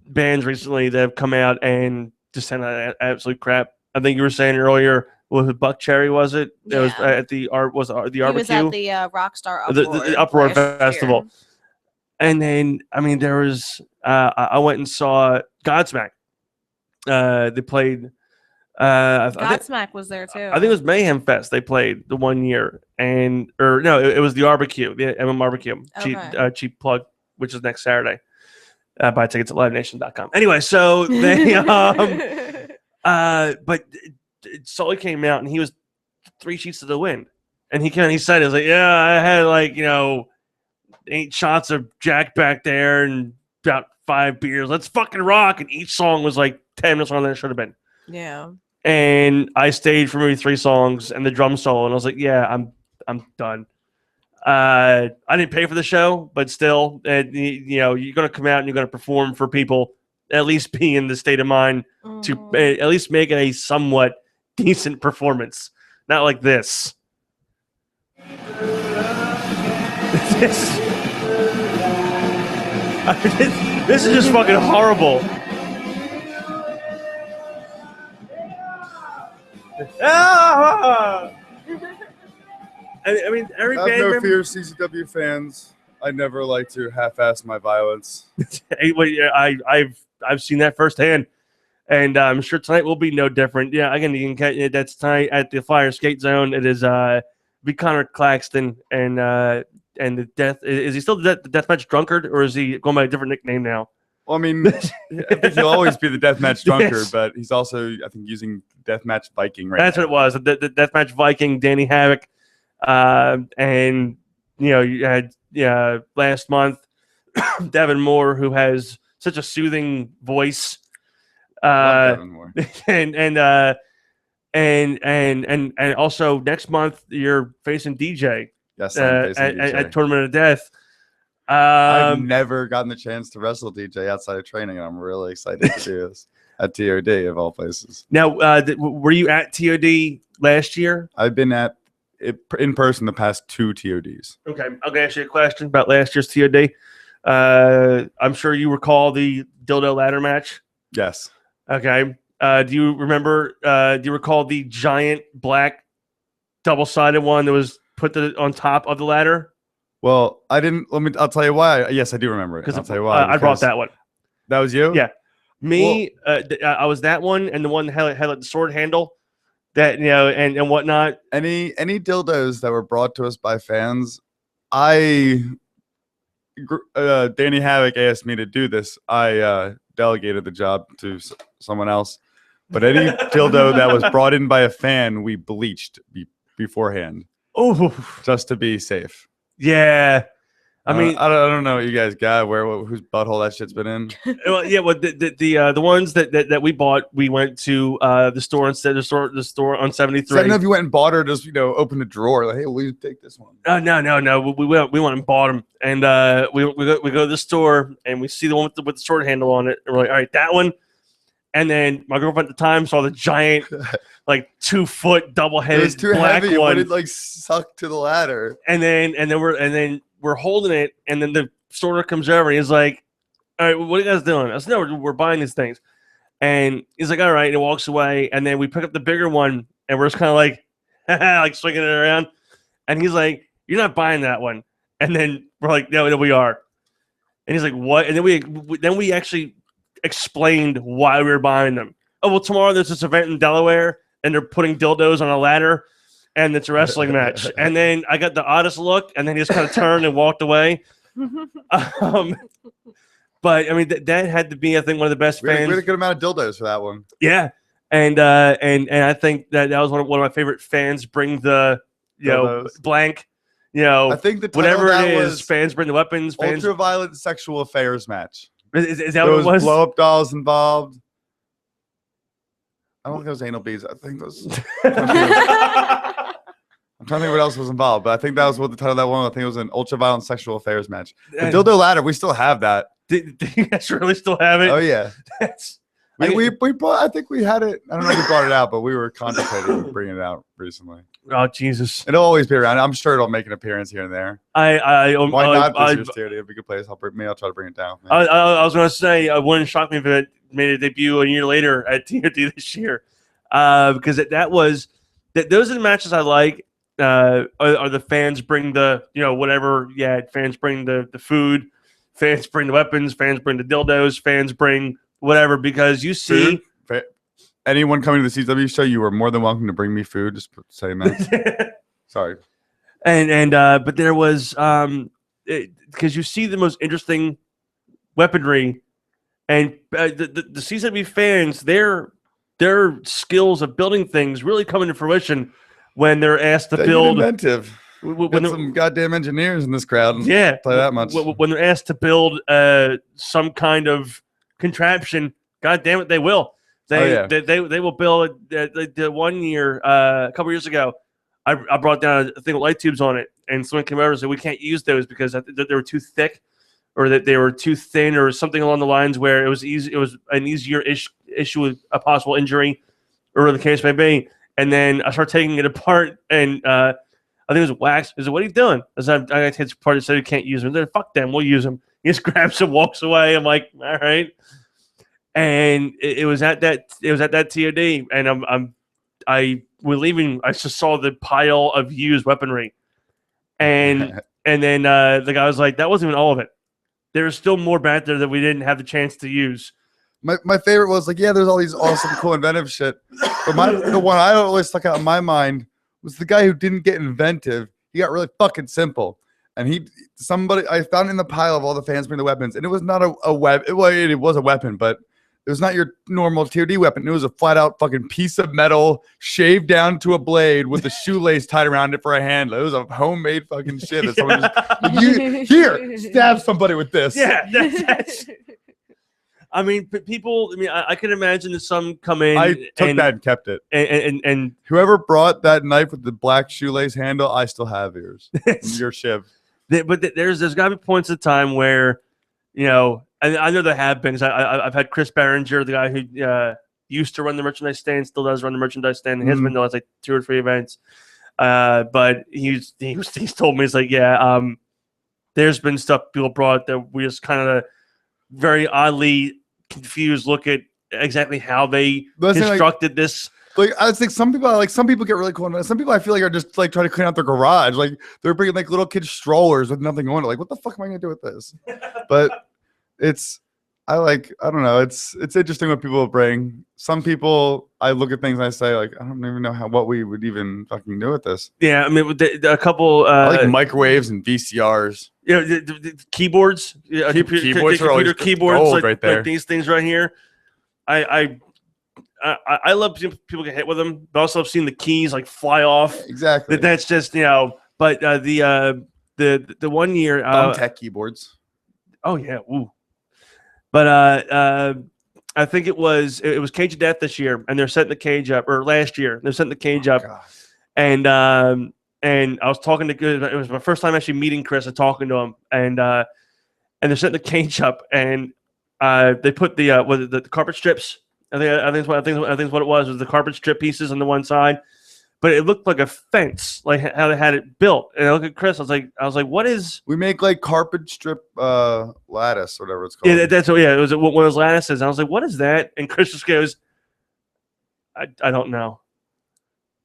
bands recently that have come out and just sent out absolute crap. I think you were saying earlier, was it Buck Cherry? Was it? Yeah. It was at the barbecue. He was at the Rockstar Uproar, the Uproar Festival. And then, I mean, there was I went and saw Godsmack. They played. Godsmack was there too. I think it was Mayhem Fest. They played the one year, it was the barbecue, the MM Barbecue. Okay. Cheap plug, which is next Saturday. Buy tickets at livenation.com. Anyway, so they but Sully came out and he was 3 sheets to the wind, and he said, "It was like, yeah, I had 8 shots of Jack back there and about 5 beers. Let's fucking rock." And each song was like 10 minutes longer than it should have been. Yeah. And I stayed for maybe 3 songs and the drum solo, and I was like, yeah, I'm done. I didn't pay for the show, but still, you're going to come out and you're going to perform for people. At least be in the state of mind to at least make it a somewhat decent performance, not like this. This is just fucking horrible. I mean, every I have band no member... fear, CCW fans. I never like to half-ass my violence. I've seen that firsthand, and I'm sure tonight will be no different. Yeah, again, you can catch that's tonight at the Fire Skate Zone. It is be Connor Claxton and the death. Is he still the deathmatch drunkard, or is he going by a different nickname now? Well, I mean, I think he'll always be the deathmatch drunkard, yes. But he's also, I think, using deathmatch Viking right That's now. What it was. The deathmatch Viking, Danny Havoc, and you had last month Devin Moore, who has such a soothing voice, Devin Moore. and also next month you're facing DJ. Yes, I'm facing DJ. At Tournament of Death. I've never gotten the chance to wrestle DJ outside of training, and I'm really excited to do this at TOD of all places. Now, were you at TOD last year? I've been at it in person the past 2 TODs. Okay, I'm going to ask you a question about last year's TOD. I'm sure you recall the dildo ladder match. Yes. Okay. Do you remember? Do you recall the giant black double-sided one that was put on top of the ladder? Well, I didn't. I'll tell you why. Yes, I do remember it. I'll tell you why. I brought that one. That was you? Yeah. Me. Well, I was that one, and the one that had like the sword handle. That and whatnot. Any dildos that were brought to us by fans, Danny Havoc asked me to do this. I delegated the job to someone else. But any dildo that was brought in by a fan, we bleached beforehand. Oh, just to be safe. Yeah. I mean, I don't know what you guys got. Whose butthole that shit's been in? well, yeah. Well, the ones that we bought, we went to the store instead. The store on 73. So I don't know if you went and bought or just opened a drawer. Like, hey, will you take this one? No. We went and bought them, and we go to the store and we see the one with the sword handle on it, and we're like, all right, that one. And then my girlfriend at the time saw the giant, like 2-foot double-headed It was too black heavy. one. It like sucked to the ladder. And then we're holding it, and then the sorter comes over and he's like, "All right, what are you guys doing?" I said, "No, we're buying these things." And he's like, "All right," and he walks away. And then we pick up the bigger one, and we're just kind of like, like swinging it around. And he's like, "You're not buying that one." And then we're like, "No, we are." And he's like, "What?" And then we actually explained why we were buying them. Oh, well, tomorrow there's this event in Delaware, and they're putting dildos on a ladder, and it's a wrestling match. And then I got the oddest look, and then he just kind of turned and walked away. But I mean, that had to be, I think, one of the best fans. We had a good amount of dildos for that one. Yeah, and I think that was one of my favorite fans bring the blank. I think the whatever it is, was fans bring the weapons. Fans. Ultra-violent sexual affairs match. Is that what it was? Blow-up dolls involved. I don't think it was anal beads. I think it was. I'm trying to think what else was involved, but I think that was what the title of that one. I think it was an ultra-violent sexual affairs match. The dildo ladder, we still have that. Do you guys really still have it? Oh yeah. We bought. I think we had it. I don't know if we brought it out, but we were contemplating bringing it out recently. Oh Jesus! It'll always be around. I'm sure it'll make an appearance here and there. Why not? This year's TRD, a good place. I'll try to bring it down. I was going to say, it wouldn't shock me if it made a debut a year later at TRD this year, because those are the matches I like. Are the fans bring the whatever? Yeah, fans bring the food, fans bring the weapons, fans bring the dildos, fans bring whatever, because you see. Anyone coming to the CW show, you are more than welcome to bring me food. Just saying that. Sorry. But there was because you see the most interesting weaponry, and the CW fans, their skills of building things really come into fruition when they're asked to build. Inventive. When some goddamn engineers in this crowd. Yeah, play that much. When they're asked to build some kind of contraption, God damn it, they will. They will build the 1 year, a couple years ago. I brought down a thing with light tubes on it, and someone came over and said we can't use those because they were too thick, or that they were too thin, or something along the lines where it was easy. It was an easier issue with a possible injury, or whatever the case may be. And then I started taking it apart, and I think it was wax. I said, "What are you doing?" I said, "I got to take it apart." He said, "You can't use them." They're fuck them. We'll use them. He just grabs them, walks away. I'm like, all right. And it was at that TOD, and we're leaving. I just saw the pile of used weaponry, and then the guy was like, "That wasn't even all of it. There's still more back there that we didn't have the chance to use." My favorite was like, yeah, there's all these awesome, cool, inventive shit, but the one I always stuck out in my mind was the guy who didn't get inventive. He got really fucking simple, and I found in the pile of all the fans bring the weapons, and it was not a weapon. Well, it was a weapon, but it was not your normal TOD weapon. It was a flat out fucking piece of metal shaved down to a blade with a shoelace tied around it for a handle. It was a homemade fucking shit. That someone just, here, stab somebody with this. Yeah, that's I mean, people. I mean, I can imagine that some come in. I took that and kept it. And whoever brought that knife with the black shoelace handle, I still have yours. Your shiv. But there's got to be points of time where, and I know there have been. I've had Chris Barringer, the guy who used to run the merchandise stand, still does run the merchandise stand. He's been to like 2 or 3 events. But he's told me, he's like, there's been stuff people brought that we just kind of very oddly confused look at exactly how they constructed this. Like, I think some people get really cool. Some people I feel like are just like trying to clean out their garage. Like they're bringing like little kids strollers with nothing on it. Like, what the fuck am I gonna do with this? But I don't know. It's interesting what people bring. Some people, I look at things and I say, like, I don't even know what we would even fucking do with this. Yeah, I mean, a couple I like microwaves and VCRs. The keyboards. Keyboards are always keyboards gold right there. Like these things right here. I love people get hit with them, but also I've seen the keys like fly off. Exactly. That's just But the 1 year. Thumbtack keyboards. Oh yeah, ooh. But I think it was Cage of Death this year, and they're setting the cage up, or last year they're setting the cage up, God. and I was talking to. It was my first time actually meeting Chris and talking to him, and they're setting the cage up, and they put the carpet strips. I think what it was the carpet strip pieces on the one side, but it looked like a fence, like how they had it built. And I look at Chris, I was like, what is? We make like carpet strip lattice, whatever it's called. Yeah, it was one of those lattices. And I was like, what is that? And Chris just goes, I don't know,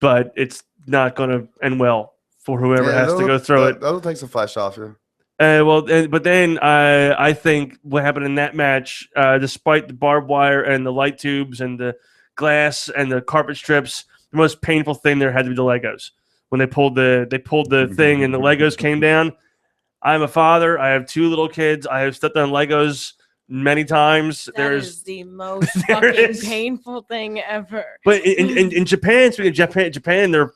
but it's not going to end well for whoever has to go through it. That'll take some flesh off you. But then I think what happened in that match, despite the barbed wire and the light tubes and the glass and the carpet strips, the most painful thing there had to be the Legos. When they pulled the thing and the Legos came down. I'm a father. I have 2 little kids. I have stepped on Legos many times. That is the most fucking painful thing ever. But in Japan, speaking of Japan, their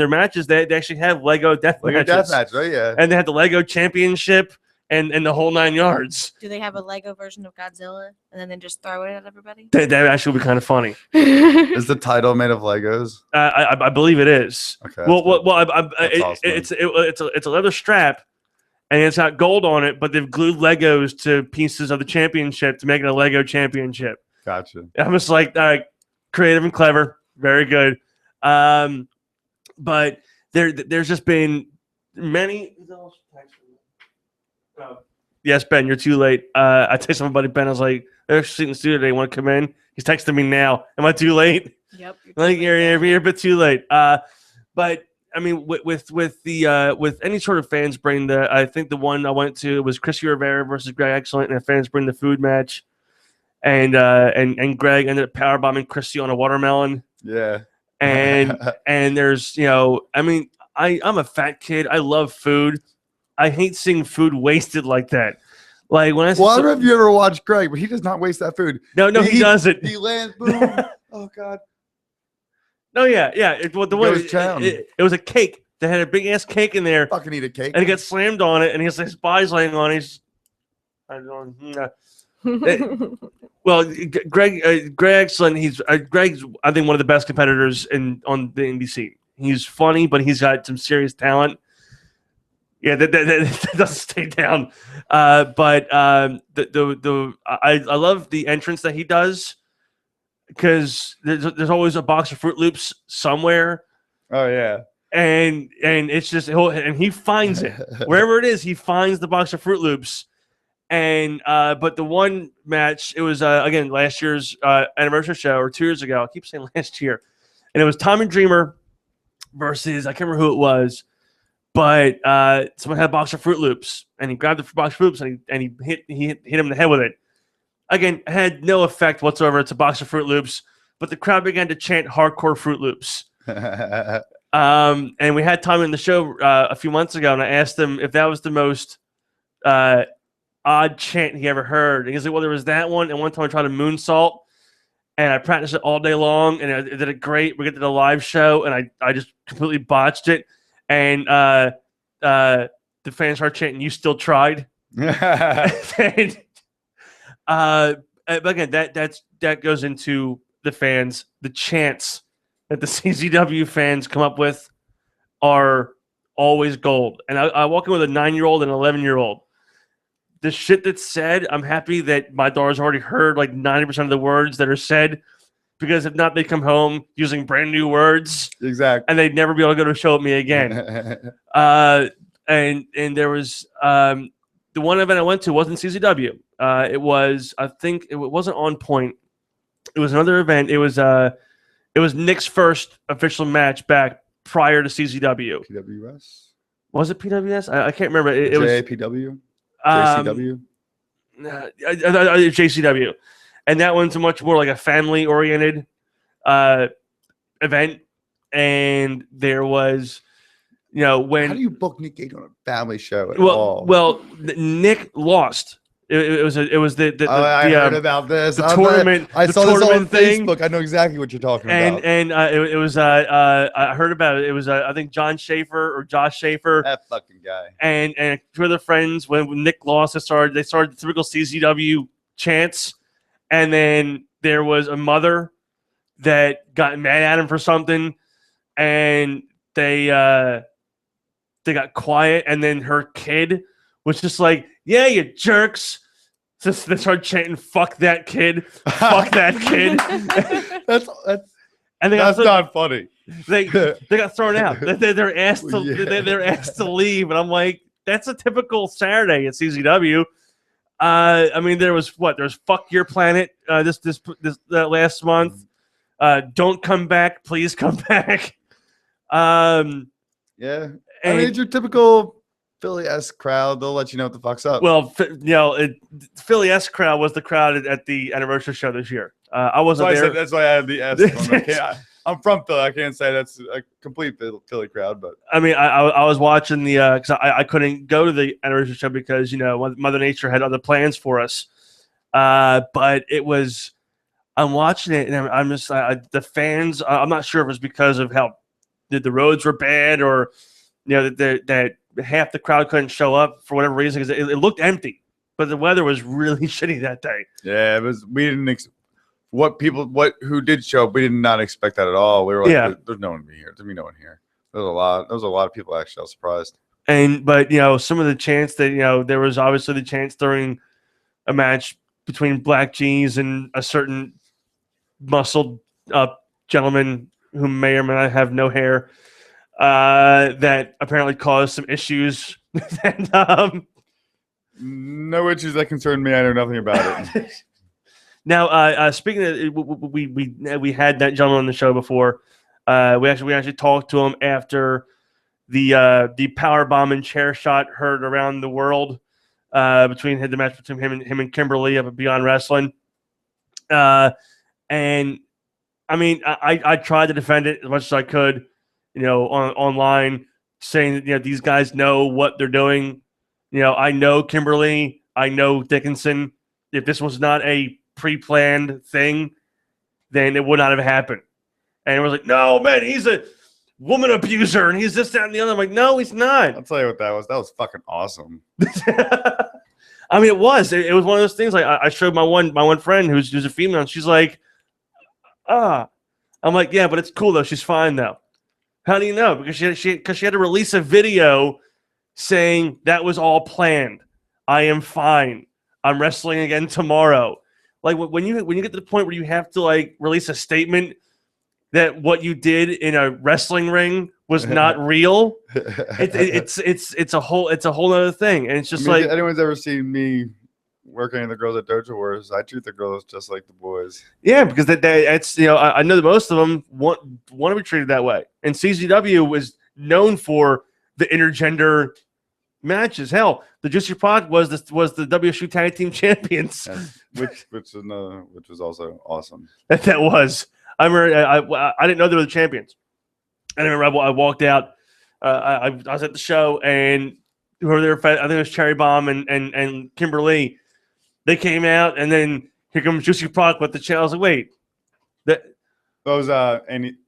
matches, they actually have Lego death matches. Right? Yeah. And they had the Lego Championship and the whole 9 yards. Do they have a Lego version of Godzilla and then they just throw it at everybody? That actually would be kind of funny. Is the title made of Legos? I believe it is. Okay. Awesome. It's a leather strap. And it's got gold on it, but they've glued Legos to pieces of the championship to make it a Lego championship. Gotcha. I'm just like, all right, creative and clever, very good. But there's just been many. Yes, Ben, you're too late. I texted my buddy Ben. I was like, they're sitting in the studio today. Want to come in? He's texting me now. Am I too late? Yep. You're a bit too late. But. I mean, with any sort of fans bring I think the one I went to was Chris Rivera versus Greg Excellent, and fans bring the food match, and Greg ended up powerbombing Christy on a watermelon. Yeah, and there's I mean, I'm a fat kid. I love food. I hate seeing food wasted like that. Like when I don't know if you ever watched Greg, but he does not waste that food. No, he doesn't. He lands, boom. Oh God. No, yeah. It was a cake. They had a big ass cake in there. Fucking eat a cake. And he got slammed on it, and his body's laying on it. Well, Greg Excellent. Greg's I think one of the best competitors on the NBC. He's funny, but he's got some serious talent. Yeah, that doesn't stay down. But I love the entrance that he does. Because there's always a box of Fruit Loops somewhere. Oh yeah, and it's just he finds it wherever it is. He finds the box of Fruit Loops, and but the one match it was again last year's anniversary show or 2 years ago. I keep saying last year, and it was Tommy Dreamer versus I can't remember who it was, but someone had a box of Fruit Loops, and he grabbed the box of Fruit Loops and he hit him in the head with it. Again, had no effect whatsoever. It's a box of Fruit Loops, but the crowd began to chant hardcore Fruit Loops. And we had Tommy on the show a few months ago, and I asked him if that was the most odd chant he ever heard. And he's like, well, there was that one, and one time I tried a moonsault, and I practiced it all day long, and I did it great. We get to the live show, and I just completely botched it. And the fans started chanting, "You still tried." But again, that goes into the fans. The chants that the CZW fans come up with are always gold. And I walk in with a 9-year-old and an 11-year-old. The shit that's said, I'm happy that my daughter's already heard like 90% of the words that are said, because if not, they come home using brand new words. Exactly. And they'd never be able to go to a show with me again. And there was the one event I went to wasn't CZW. It was, I think it wasn't On Point. It was another event. It was Nick's first official match back prior to CZW. PWS? Was it PWS? I can't remember. It was JPW? JCW? JCW. And that one's much more like a family-oriented event. And there was, when... How do you book Nick Gage on a family show at all? Well, Nick lost. It was I heard about this. the tournament. I the saw this on tournament thing. Facebook. I know exactly what you're talking about. And it was I heard about it. It was I think John Schaefer or Josh Schaefer That fucking guy. and two other friends. When Nick lost, they started the typical CZW chants, and then there was a mother that got mad at him for something, and they got quiet, and then her kid was just like, "Yeah, you jerks." So they started chanting, "Fuck that kid! Fuck that kid!" And That's not funny. They got thrown out. They're asked to they're asked to leave, and I'm like, that's a typical Saturday at CZW. I mean, there's "Fuck Your Planet" this last month. Don't come back, please come back. Yeah. I mean, it's your typical Philly-esque crowd. They'll let you know what the fuck's up. Well, Philly-esque crowd was the crowd at the anniversary show this year. I wasn't there. That's why I had the S. I'm from Philly. I can't say that's a complete Philly crowd, but I mean, I was watching the because I couldn't go to the anniversary show because Mother Nature had other plans for us. But it was, I'm watching it and I'm just the fans. I'm not sure if it was because of how the roads were bad or that half the crowd couldn't show up for whatever reason because it looked empty, but the weather was really shitty that day. Yeah, it was. We didn't who did show up. We did not expect that at all. We were like, there's no one here. There's no one here. There was a lot of people actually. I was surprised. But some of the chants that there was obviously the chants during a match between Black G's and a certain muscled up gentleman who may or may not have no hair. That apparently caused some issues. And, no issues that concern me. I know nothing about it. Now, speaking of, we had that gentleman on the show before. We actually talked to him after the power bomb and chair shot heard around the world between the match between him and Kimberly up at Beyond Wrestling. And I mean, I tried to defend it as much as I could. Online, saying that these guys know what they're doing. I know Kimberly, I know Dickinson. If this was not a pre-planned thing, then it would not have happened. And it was like, no, man, he's a woman abuser, and he's this, that, and the other. I'm like, no, he's not. I'll tell you what that was. That was fucking awesome. I mean, it was. It was one of those things. Like I showed my one friend who's a female, and she's like, I'm like, yeah, but it's cool though. She's fine though. How do you know? Because she had to release a video saying that was all planned. I am fine. I'm wrestling again tomorrow. Like when you get to the point where you have to release a statement that what you did in a wrestling ring was not real, it's a whole other thing. And it's just if anyone's ever seen me working in the girls at Dojo Wars, I treat the girls just like the boys. Yeah, because it's I know that most of them want to be treated that way. And CZW was known for the intergender matches. Hell, the Juicy Pod was the WSU Tag Team Champions, which was also awesome. That was. I remember I didn't know they were the champions. I remember I walked out. I was at the show and whoever they were, I think it was Cherry Bomb and Kimberly. They came out, and then here comes Juicy Proc with the channel. I was like, wait. That was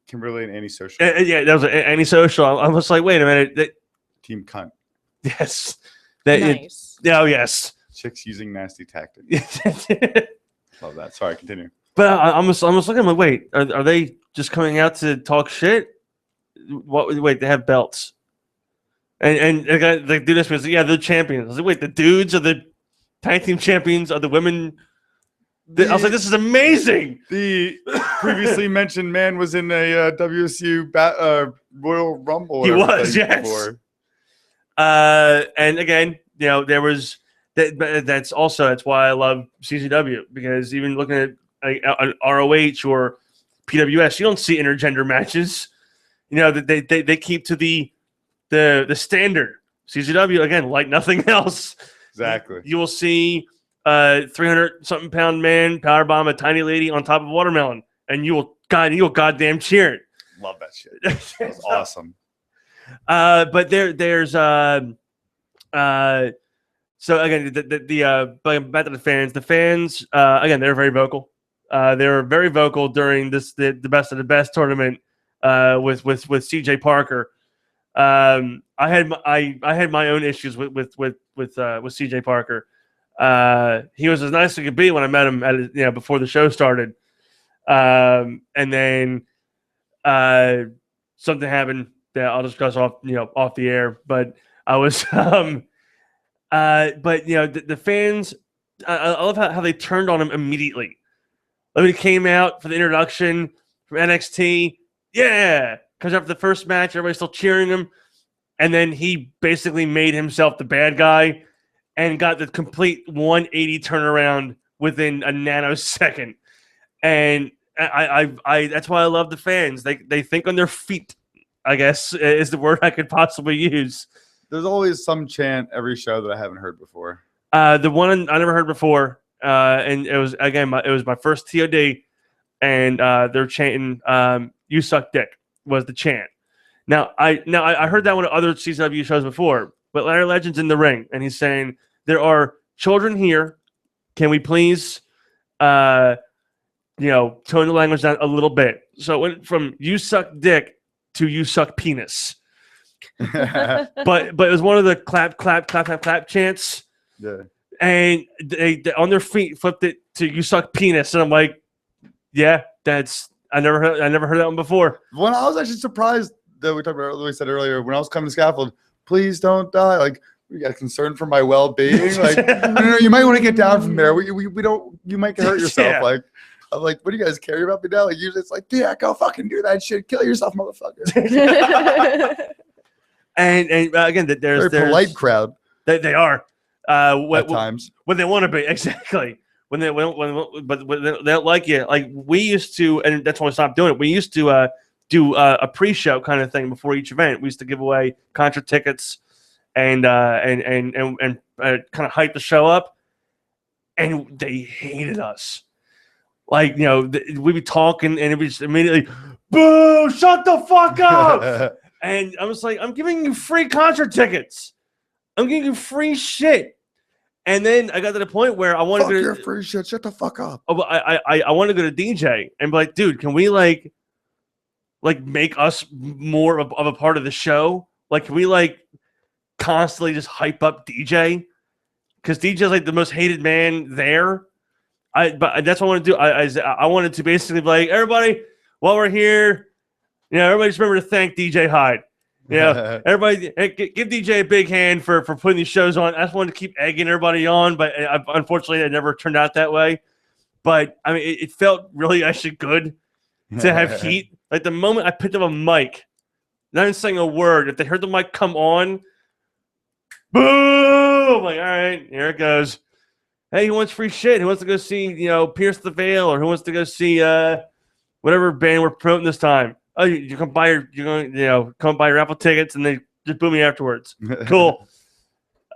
Kimberly and Antisocial. Yeah, that was Antisocial. I was like, wait a minute. Team Cunt. Yes. Nice. Yes. Chicks using nasty tactics. Love that. Sorry, continue. But I'm just looking. I'm like, wait, are they just coming out to talk shit? Wait, they have belts. And they do this because, yeah, they're champions. I was like, wait, the dudes are the tag team champions, are the women. I was like, this is amazing. The previously mentioned man was in a WSU Royal Rumble. He was, yes. Before. And again, there was that's why I love CZW, because even looking at an ROH or PWS, you don't see intergender matches. They keep to the standard. CZW, again, like nothing else. Exactly. You will see 300-something pound man powerbomb a tiny lady on top of watermelon, and you'll goddamn cheer it. Love that shit. That was awesome. But there's So again, but back to the fans. The fans, again, they're very vocal. They were very vocal during the best of the best tournament with CJ Parker. I had my own issues with CJ Parker. He was as nice as he could be when I met him before the show started. And then something happened that I'll discuss off the air. But I was but the fans, I love how they turned on him immediately. When he came out for the introduction from NXT, comes after the first match, everybody's still cheering him, and then he basically made himself the bad guy and got the complete 180 turnaround within a nanosecond. And I that's why I love the fans. They think on their feet, I guess is the word I could possibly use. There's always some chant every show that I haven't heard before. The one I never heard before, and it was it was my first TOD, and they're chanting "You suck dick" was the chant. Now I heard that one at other CCW shows before, but Larry Legend's in the ring and he's saying there are children here. Can we please, tone the language down a little bit? So it went from "You suck dick" to "You suck penis." but it was one of the clap chants. Yeah. And they on their feet flipped it to "You suck penis," and I'm like, yeah, that's I never heard that one before. When I was actually surprised that we said earlier when I was coming to scaffold, please don't die. Like we got concern for my well-being. Like no, you might want to get down from there. We don't. You might hurt yourself. Yeah. Like I'm like, what do you guys care about me now? Like usually it's like, yeah, go fucking do that shit. Kill yourself, motherfucker. and again, there's Very polite crowd. They are. At times when they want to be, exactly when they don't like you. Like we used to, and that's why I stopped doing it. We used to do a pre-show kind of thing before each event. We used to give away contra tickets and kind of hype the show up, and they hated us. Like we'd be talking, and it was just immediately, boo! Shut the fuck up! And I was like, I'm giving you free contra tickets. I'm giving you free shit. And then I got to the point where I wanted fuck to your free shit. Shut the fuck up. Oh, but I want to go to DJ and be like, dude, can we like make us more of a part of the show? Like, can we like constantly just hype up DJ? Because DJ is like the most hated man there. But that's what I want to do. I wanted to basically be like, everybody, while we're here, everybody just remember to thank DJ Hyde. Everybody, give DJ a big hand for putting these shows on. I just wanted to keep egging everybody on, but unfortunately, it never turned out that way. But I mean, it felt really actually good to have heat. Like the moment I picked up a mic, not even saying a word, if they heard the mic come on, boom! Like, all right, here it goes. Hey, who wants free shit? Who wants to go see, Pierce the Veil, or who wants to go see whatever band we're promoting this time? Oh, you come buy come buy your Apple tickets, and they just boo me afterwards. Cool.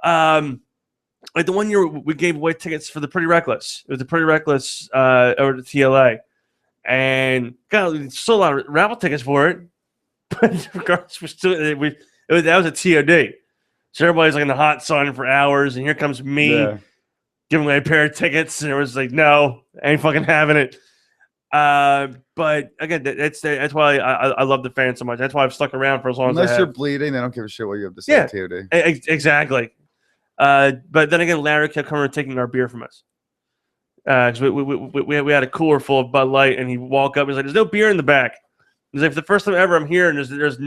Like the 1 year we gave away tickets for the Pretty Reckless. It was the Pretty Reckless over to TLA, and got sold a lot of raffle tickets for it. But regardless, that was a TOD. So everybody's like in the hot sun for hours, and here comes me giving away a pair of tickets, and it was like, no, I ain't fucking having it. But again, that's why I love the fans so much. That's why I've stuck around for as long as I have. Unless you're bleeding, they don't give a shit what you have to say at TOD. Exactly. But then again, Larry kept coming and taking our beer from us. Because we had a cooler full of Bud Light, and he'd walk up and he's like, there's no beer in the back. He's like, for the first time ever I'm here, and there's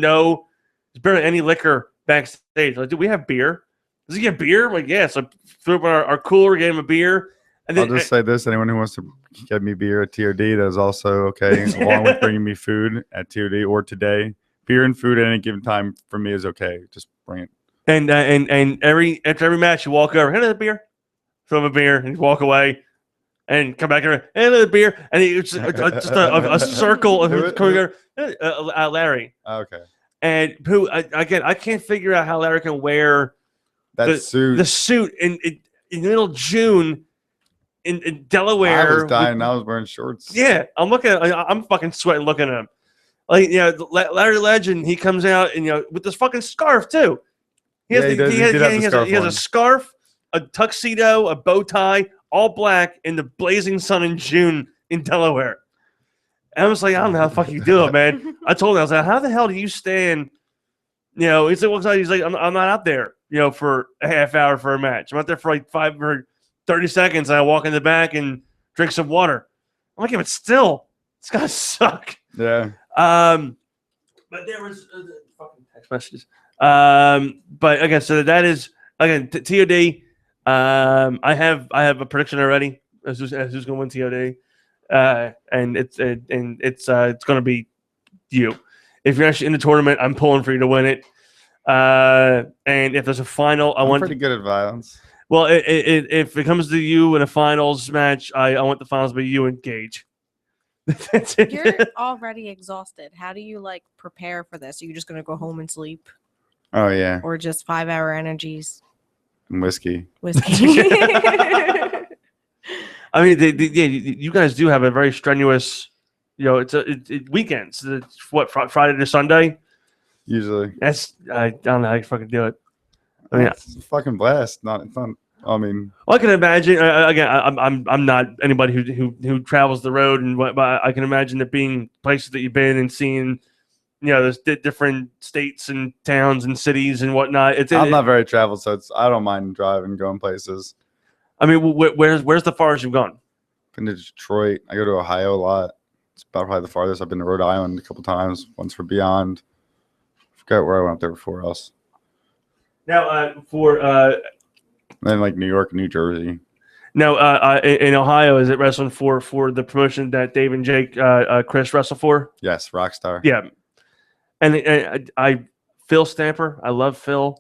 barely any liquor backstage. Like, do we have beer? Does he get beer? I'm like, yeah. So I threw up our cooler, gave him a beer. And then, I'll just say this: anyone who wants to get me beer at TOD, that is also okay, along with bringing me food at TOD or today. Beer and food at any given time for me is okay. Just bring it. And after every match, you walk over, hey, another beer, throw him a beer, and walk away, and come back here, hey, another beer, and it's just a circle of coming over. Larry. Okay. And who again? I can't figure out how Larry can wear the suit in the middle of June. In Delaware, I was dying. I was wearing shorts. Yeah, I'm fucking sweating looking at him. Like, Larry Legend, he comes out and with this fucking scarf too. He has a scarf a tuxedo, a bow tie, all black in the blazing sun in June in Delaware. And I was like, I don't know how the fuck you do it, man. I told him, I was like, how the hell do you stand? You know, he's like, I'm not out there, you know, for a half hour for a match. I'm out there for like 5 or 30 seconds, and I walk in the back and drink some water. I'm like, yeah, but still, it's gotta suck. Yeah. But there was fucking text messages. But again, so that is again TOD. I have a prediction already as who's going to win TOD, and it's going to be you. If you're actually in the tournament, I'm pulling for you to win it. And if there's a final, I'm pretty good at violence. Well, if it comes to you in a finals match, I want the finals to be you and Gage. That's it. You're already exhausted. How do you like prepare for this? Are you just gonna go home and sleep, Oh yeah, or just 5-hour energies? and whiskey. Whiskey. I mean, you guys do have a very strenuous, you know, it's weekends. It's what, Friday to Sunday? Usually. I don't know how you fucking do it. I mean, It's a fucking blast. It's not. I mean, well, I can imagine. Again, I'm not anybody who travels the road, but I can imagine it being places that you've been and seeing. You know, there's different states and towns and cities and whatnot. I'm not very traveled, so I don't mind driving, going places. I mean, where's the farthest you've gone? Been to Detroit. I go to Ohio a lot. It's about probably the farthest. I've been to Rhode Island a couple times. Once for Beyond. Forgot where I went up there before else. Now, And then like New York, and New Jersey. now in Ohio, is it wrestling for the promotion that Dave and Jake, Chris wrestle for? Yes, Rockstar. Yeah, and I Phil Stamper. I love Phil,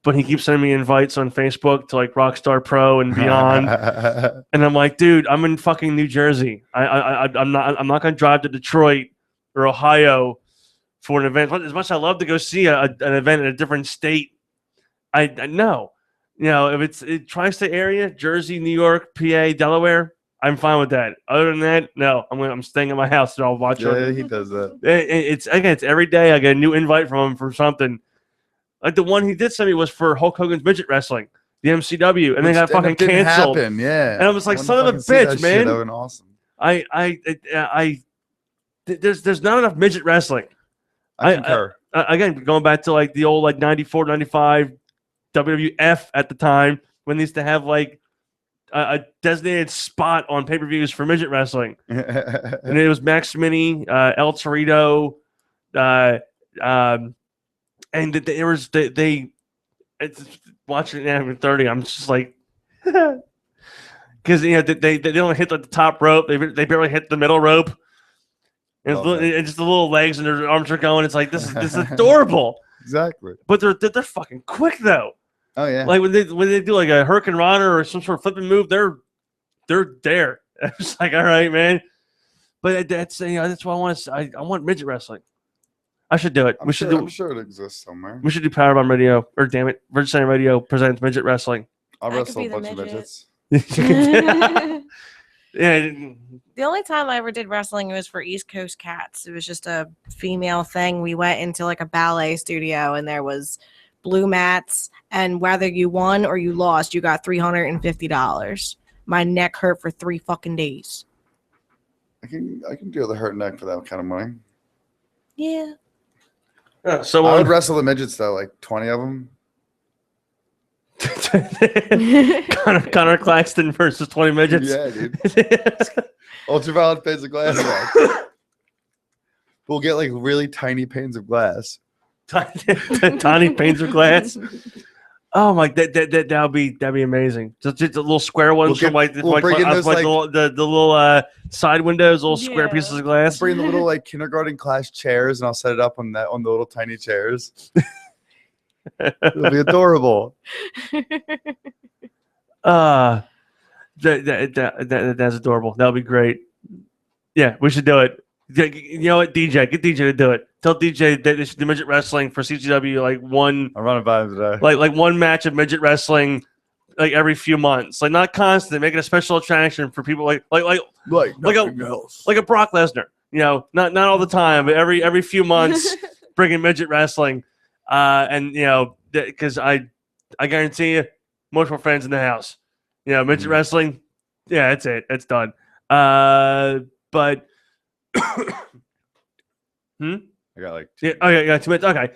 but he keeps sending me invites on Facebook to like Rockstar Pro and Beyond, and I'm like, dude, I'm in fucking New Jersey. I'm not gonna drive to Detroit or Ohio for an event. As much as I love to go see an event in a different state, I know. You know, if it's tri-state area, Jersey, New York, PA, Delaware, I'm fine with that. Other than that, no, I'm staying at my house and I'll watch it. Yeah, he does that. It's every day I get a new invite from him for something. Like the one he did send me was for Hulk Hogan's midget wrestling, the MCW, and then got fucking canceled. Happen, yeah. And I was like, son of a bitch, man. That would awesome. There's not enough midget wrestling. I concur. Again, going back to like the old like 94, 95 WWF at the time when they used to have like a designated spot on pay-per-views for midget wrestling. And it was Max Mini, El Torito, and there was it's watching it now at 30. I'm just like, because you know they don't hit like the top rope. They barely hit the middle rope. And it's just the little legs and their arms are going. It's like this is adorable. Exactly. But they're fucking quick though. Oh yeah. Like when they do like a Hurricane Rana or some sort of flipping move, they're there. It's like, all right, man. But that's that's why I want midget wrestling. I should do it. I'm sure it exists somewhere. We should do Powerbomb Radio, or damn it, Verge of Sanity Radio presents midget wrestling. I'll I wrestle could a be bunch the of midgets. Yeah. The only time I ever did wrestling was for East Coast Cats. It was just a female thing. We went into like a ballet studio and there was blue mats, and whether you won or you lost, you got $350. My neck hurt for 3 fucking days. I can deal the hurt neck for that kind of money. Yeah. So I would wrestle the midgets though, like 20 of them. Connor Claxton versus 20 midgets. Yeah, dude. Ultraviolet panes of glass. We'll get like really tiny panes of glass. Tiny panes of glass. Oh my, that'd be amazing. Just a little square ones from like the little side windows, little square pieces of glass. Bring the little like kindergarten class chairs, and I'll set it up on the little tiny chairs. It'll be adorable. That's adorable. That'll be great. Yeah, we should do it. You know what, DJ? Get DJ to do it. Tell DJ that they should do midget wrestling for CCW like one. I'm running by him today. Like one match of midget wrestling, like every few months. Like not constant. Make it a special attraction for people like a Brock Lesnar. You know, not all the time, but every few months, bringing midget wrestling. And you know, because I guarantee you, Multiple friends in the house. Midget wrestling. Yeah, that's it. That's done. But I got like yeah, okay, got 2 minutes. Okay.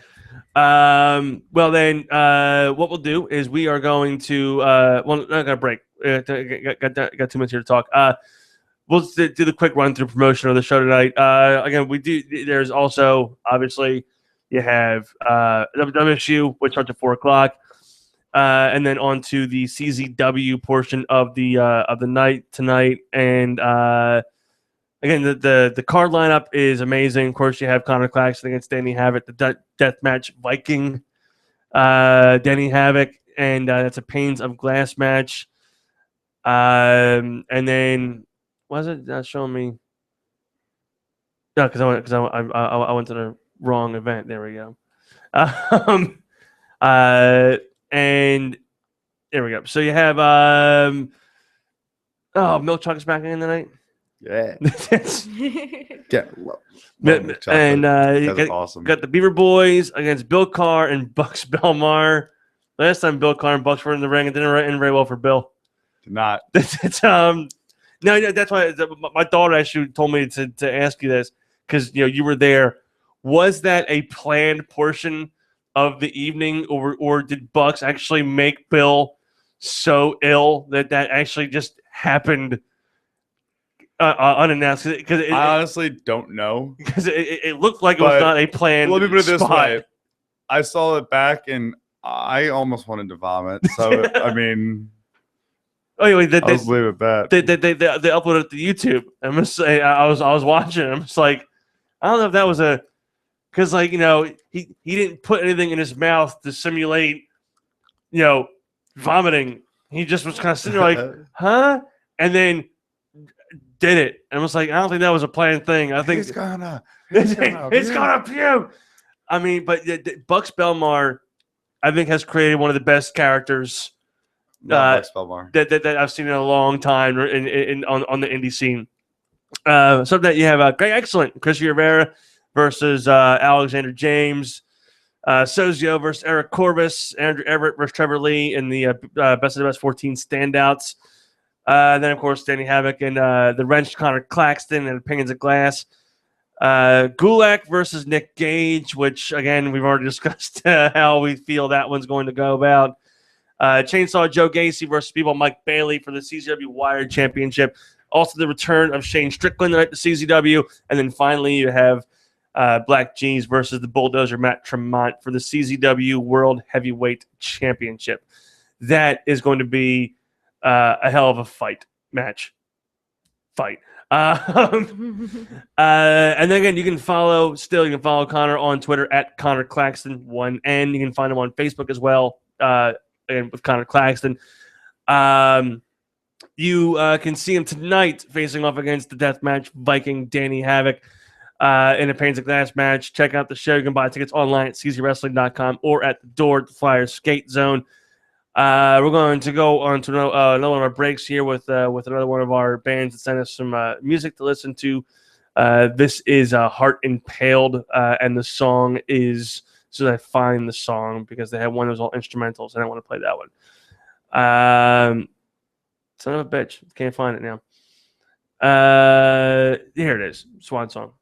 Well then, what we'll do is we are going to not gonna break. Got 2 minutes here to talk. We'll do the quick run through promotion of the show tonight. Again, we do. There's also obviously you have WSU, which starts at 4:00, and then on to the CZW portion of the night tonight. And again, the card lineup is amazing. Of course, you have Connor Claxton against Danny Havoc, the Deathmatch Viking, Danny Havoc, and that's a Panes of Glass match. And then was it not showing me? No, because I went to the wrong event. There we go. And there we go. So you have Milk Chocolate is back in tonight. Yeah. Get low. And Awesome. Got the Beaver Boys against Bill Carr and Bucks Belmar. Last time Bill Carr and Bucks were in the ring, it didn't end very well for Bill. Did not. No, that's why my daughter actually told me to ask you this because you were there. Was that a planned portion of the evening, or did Bucks actually make Bill so ill that actually just happened unannounced? Because I honestly don't know. Because it looked like it was not a planned. Let me put it this spot. way: I saw it back, and I almost wanted to vomit. So I mean. Oh, wait, I'll just leave it at that. They uploaded it to YouTube. I'm just saying, I was watching. I'm just like, I don't know if that was because he didn't put anything in his mouth to simulate vomiting. He just was kind of sitting there like, huh, and then did it. And I was like, I don't think that was a planned thing. I think it's gonna puke. I mean, but Bucks Belmar, I think, has created one of the best characters. That I've seen in a long time on the indie scene. So that you have Great Excellent, Chris Rivera versus Alexander James, Sozio versus Eric Corbus, Andrew Everett versus Trevor Lee in the Best of the Best 14 standouts. Then of course Danny Havoc and the Wrench Connor Claxton and Opinions of Glass. Gulak versus Nick Gage, which again we've already discussed how we feel that one's going to go about. Chainsaw Joe Gacy versus Speedball Mike Bailey for the CZW Wired Championship. Also, the return of Shane Strickland tonight to CZW. And then finally, you have Black Jeans versus the Bulldozer Matt Tremont for the CZW World Heavyweight Championship. That is going to be a hell of a match. And then again, you can follow Connor on Twitter at Connor Claxton 1N. You can find him on Facebook as well. And with Connor Claxton. You can see him tonight facing off against the Deathmatch Viking Danny Havoc in a Panes of Glass match. Check out the show. You can buy tickets online at czwrestling.com or at the door at the Flyers Skate Zone. We're going to go on to another one of our breaks here with another one of our bands that sent us some music to listen to. This is Heart Impaled, and the song is... So I find the song because they had one that was all instrumentals. I didn't want to play that one. Son of a bitch. Can't find it now. Here it is. Swan Song.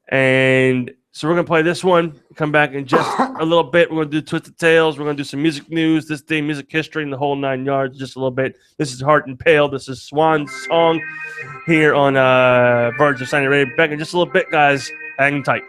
And so we're going to play this one. Come back in just a little bit. We're going to do Twisted Tales. We're going to do some music news, this day, music history, and the whole 9 yards, just a little bit. This is Heart Impaled. This is Swan Song here on Verge of Sanity Radio. Back in just a little bit, guys. Hang tight.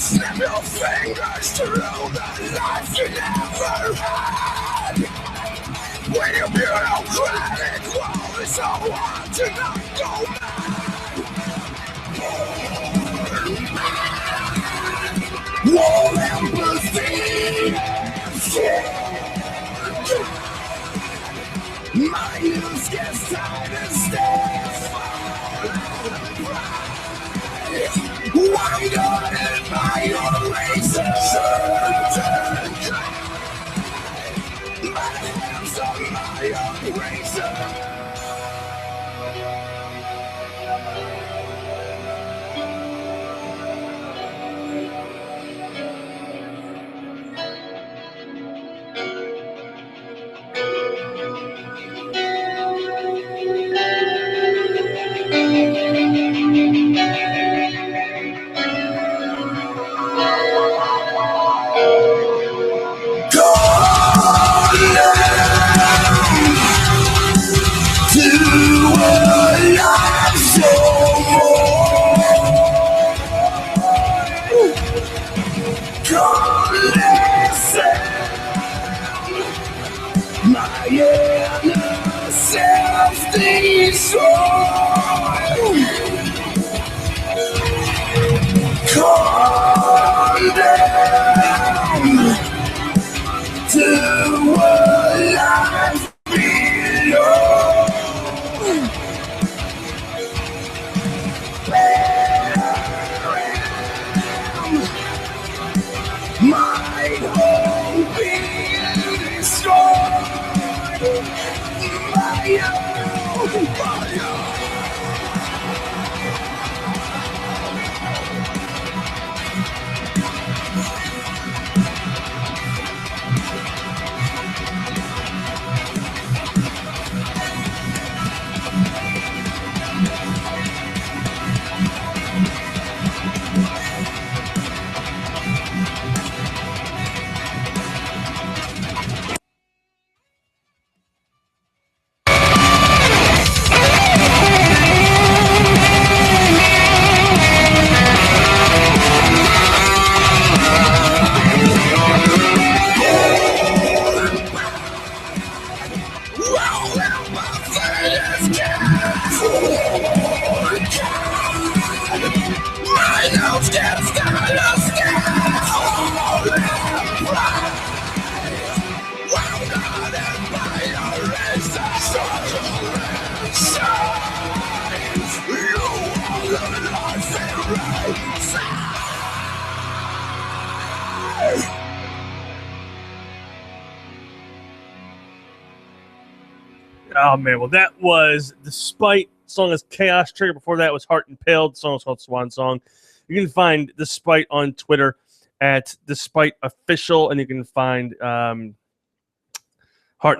snap your fingers through the life you never had. When your bureaucratic wall is so hard to not go mad. Wall empathy. My news gets tired and stays. Why not by your razor? My hands on my own razor. My inner self-destroy. Condemned to a life below. My whole being destroyed. Oh man, well that was Despite. The song is Chaos Trigger. Before that was Heart Impaled. The song was called Swan Song. You can find Despite on Twitter at Despite Official, and you can find Heart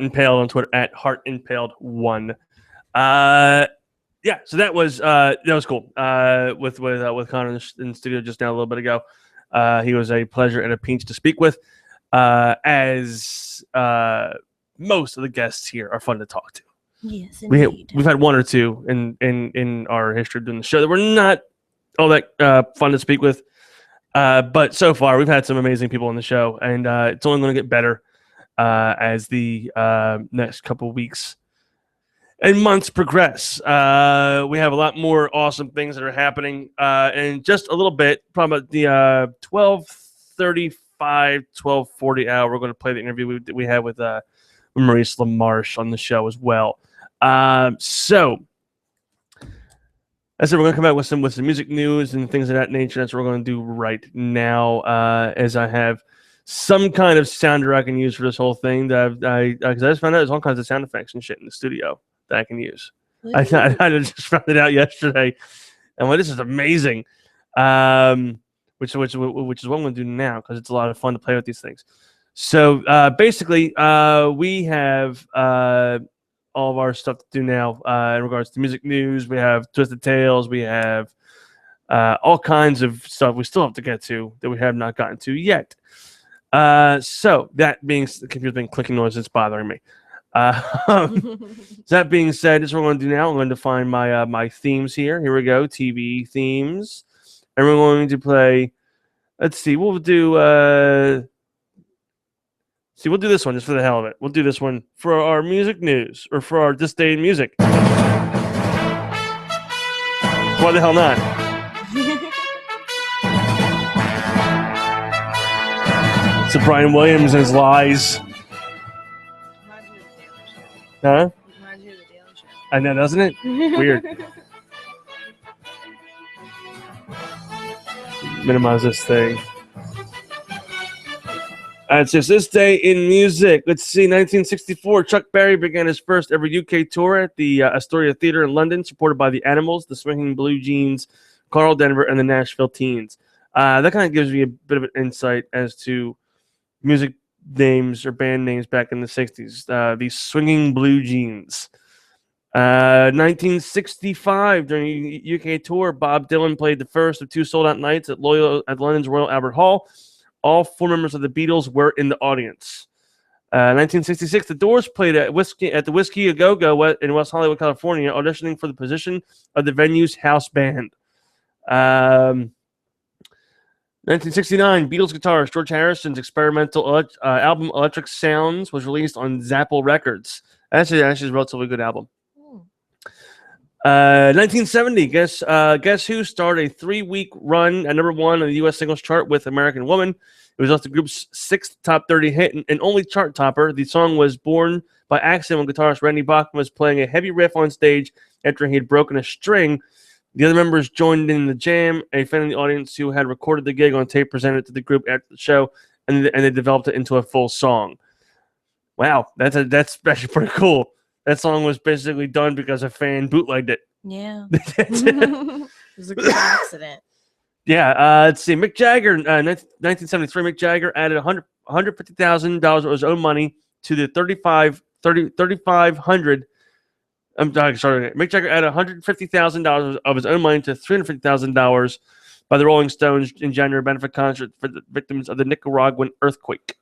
Impaled on Twitter at Heart Impaled 1. Yeah, so that was cool. With Connor in the studio just now a little bit ago. He was a pleasure and a pinch to speak with. As most of the guests here are fun to talk to. Yes, indeed. We've had one or two in our history of doing the show that were not all that fun to speak with. But so far, we've had some amazing people on the show, and it's only going to get better as the next couple of weeks and months progress. We have a lot more awesome things that are happening. In just a little bit, probably about the 12:35, 12:40 hour, we're going to play the interview we had with Maurice LaMarche on the show as well. So, I said we're going to come out with some music news and things of that nature. That's what we're going to do right now. As I have some kind of sounder I can use for this whole thing. Because I just found out there's all kinds of sound effects and shit in the studio that I can use. I just found it out yesterday. And well, this is amazing. Which is what I'm going to do now because it's a lot of fun to play with these things. So basically, we have all of our stuff to do now in regards to music news. We have Twisted Tales. We have all kinds of stuff we still have to get to that we have not gotten to yet. So that being the computer's been clicking noise, it's bothering me. That being said, this is what we're going to do now. I'm going to find my themes here. Here we go, TV themes, and we're going to play Let's see. We'll do. We'll do this one just for the hell of it. We'll do this one for our music news or for our This Day in Music. Why the hell not? So Brian Williams and his lies. Huh? I know, doesn't it? Weird. Minimize this thing. It's just This Day in Music. Let's see. 1964, Chuck Berry began his first ever UK tour at the Astoria Theatre in London, supported by the Animals, the Swinging Blue Jeans, Carl Denver, and the Nashville Teens. That kind of gives me a bit of an insight as to music names or band names back in the 60s. The Swinging Blue Jeans. 1965, during a UK tour, Bob Dylan played the first of 2 sold-out nights at London's Royal Albert Hall. All 4 members of the Beatles were in the audience. 1966, the Doors played at the Whiskey A Go-Go in West Hollywood, California, auditioning for the position of the venue's house band. 1969, Beatles guitarist George Harrison's experimental album Electric Sounds was released on Zapple Records. Actually, a relatively good album. 1970, Guess Who started a 3-week run at number 1 on the U.S. singles chart with American Woman. It was also the group's 6th top 30 hit and only chart topper. The song was born by accident when guitarist Randy Bachman was playing a heavy riff on stage after he had broken a string. The other members joined in the jam. A fan in the audience who had recorded the gig on tape presented it to the group after the show, and they developed it into a full song. Wow, that's actually pretty cool. That song was basically done because a fan bootlegged it. Yeah. It was a good accident. Yeah. Let's see. Mick Jagger, 1973, Mick Jagger added $150,000 of his own money to the 3,500. I'm sorry. Mick Jagger added $150,000 of his own money to $350,000 by the Rolling Stones in January benefit concert for the victims of the Nicaraguan earthquake.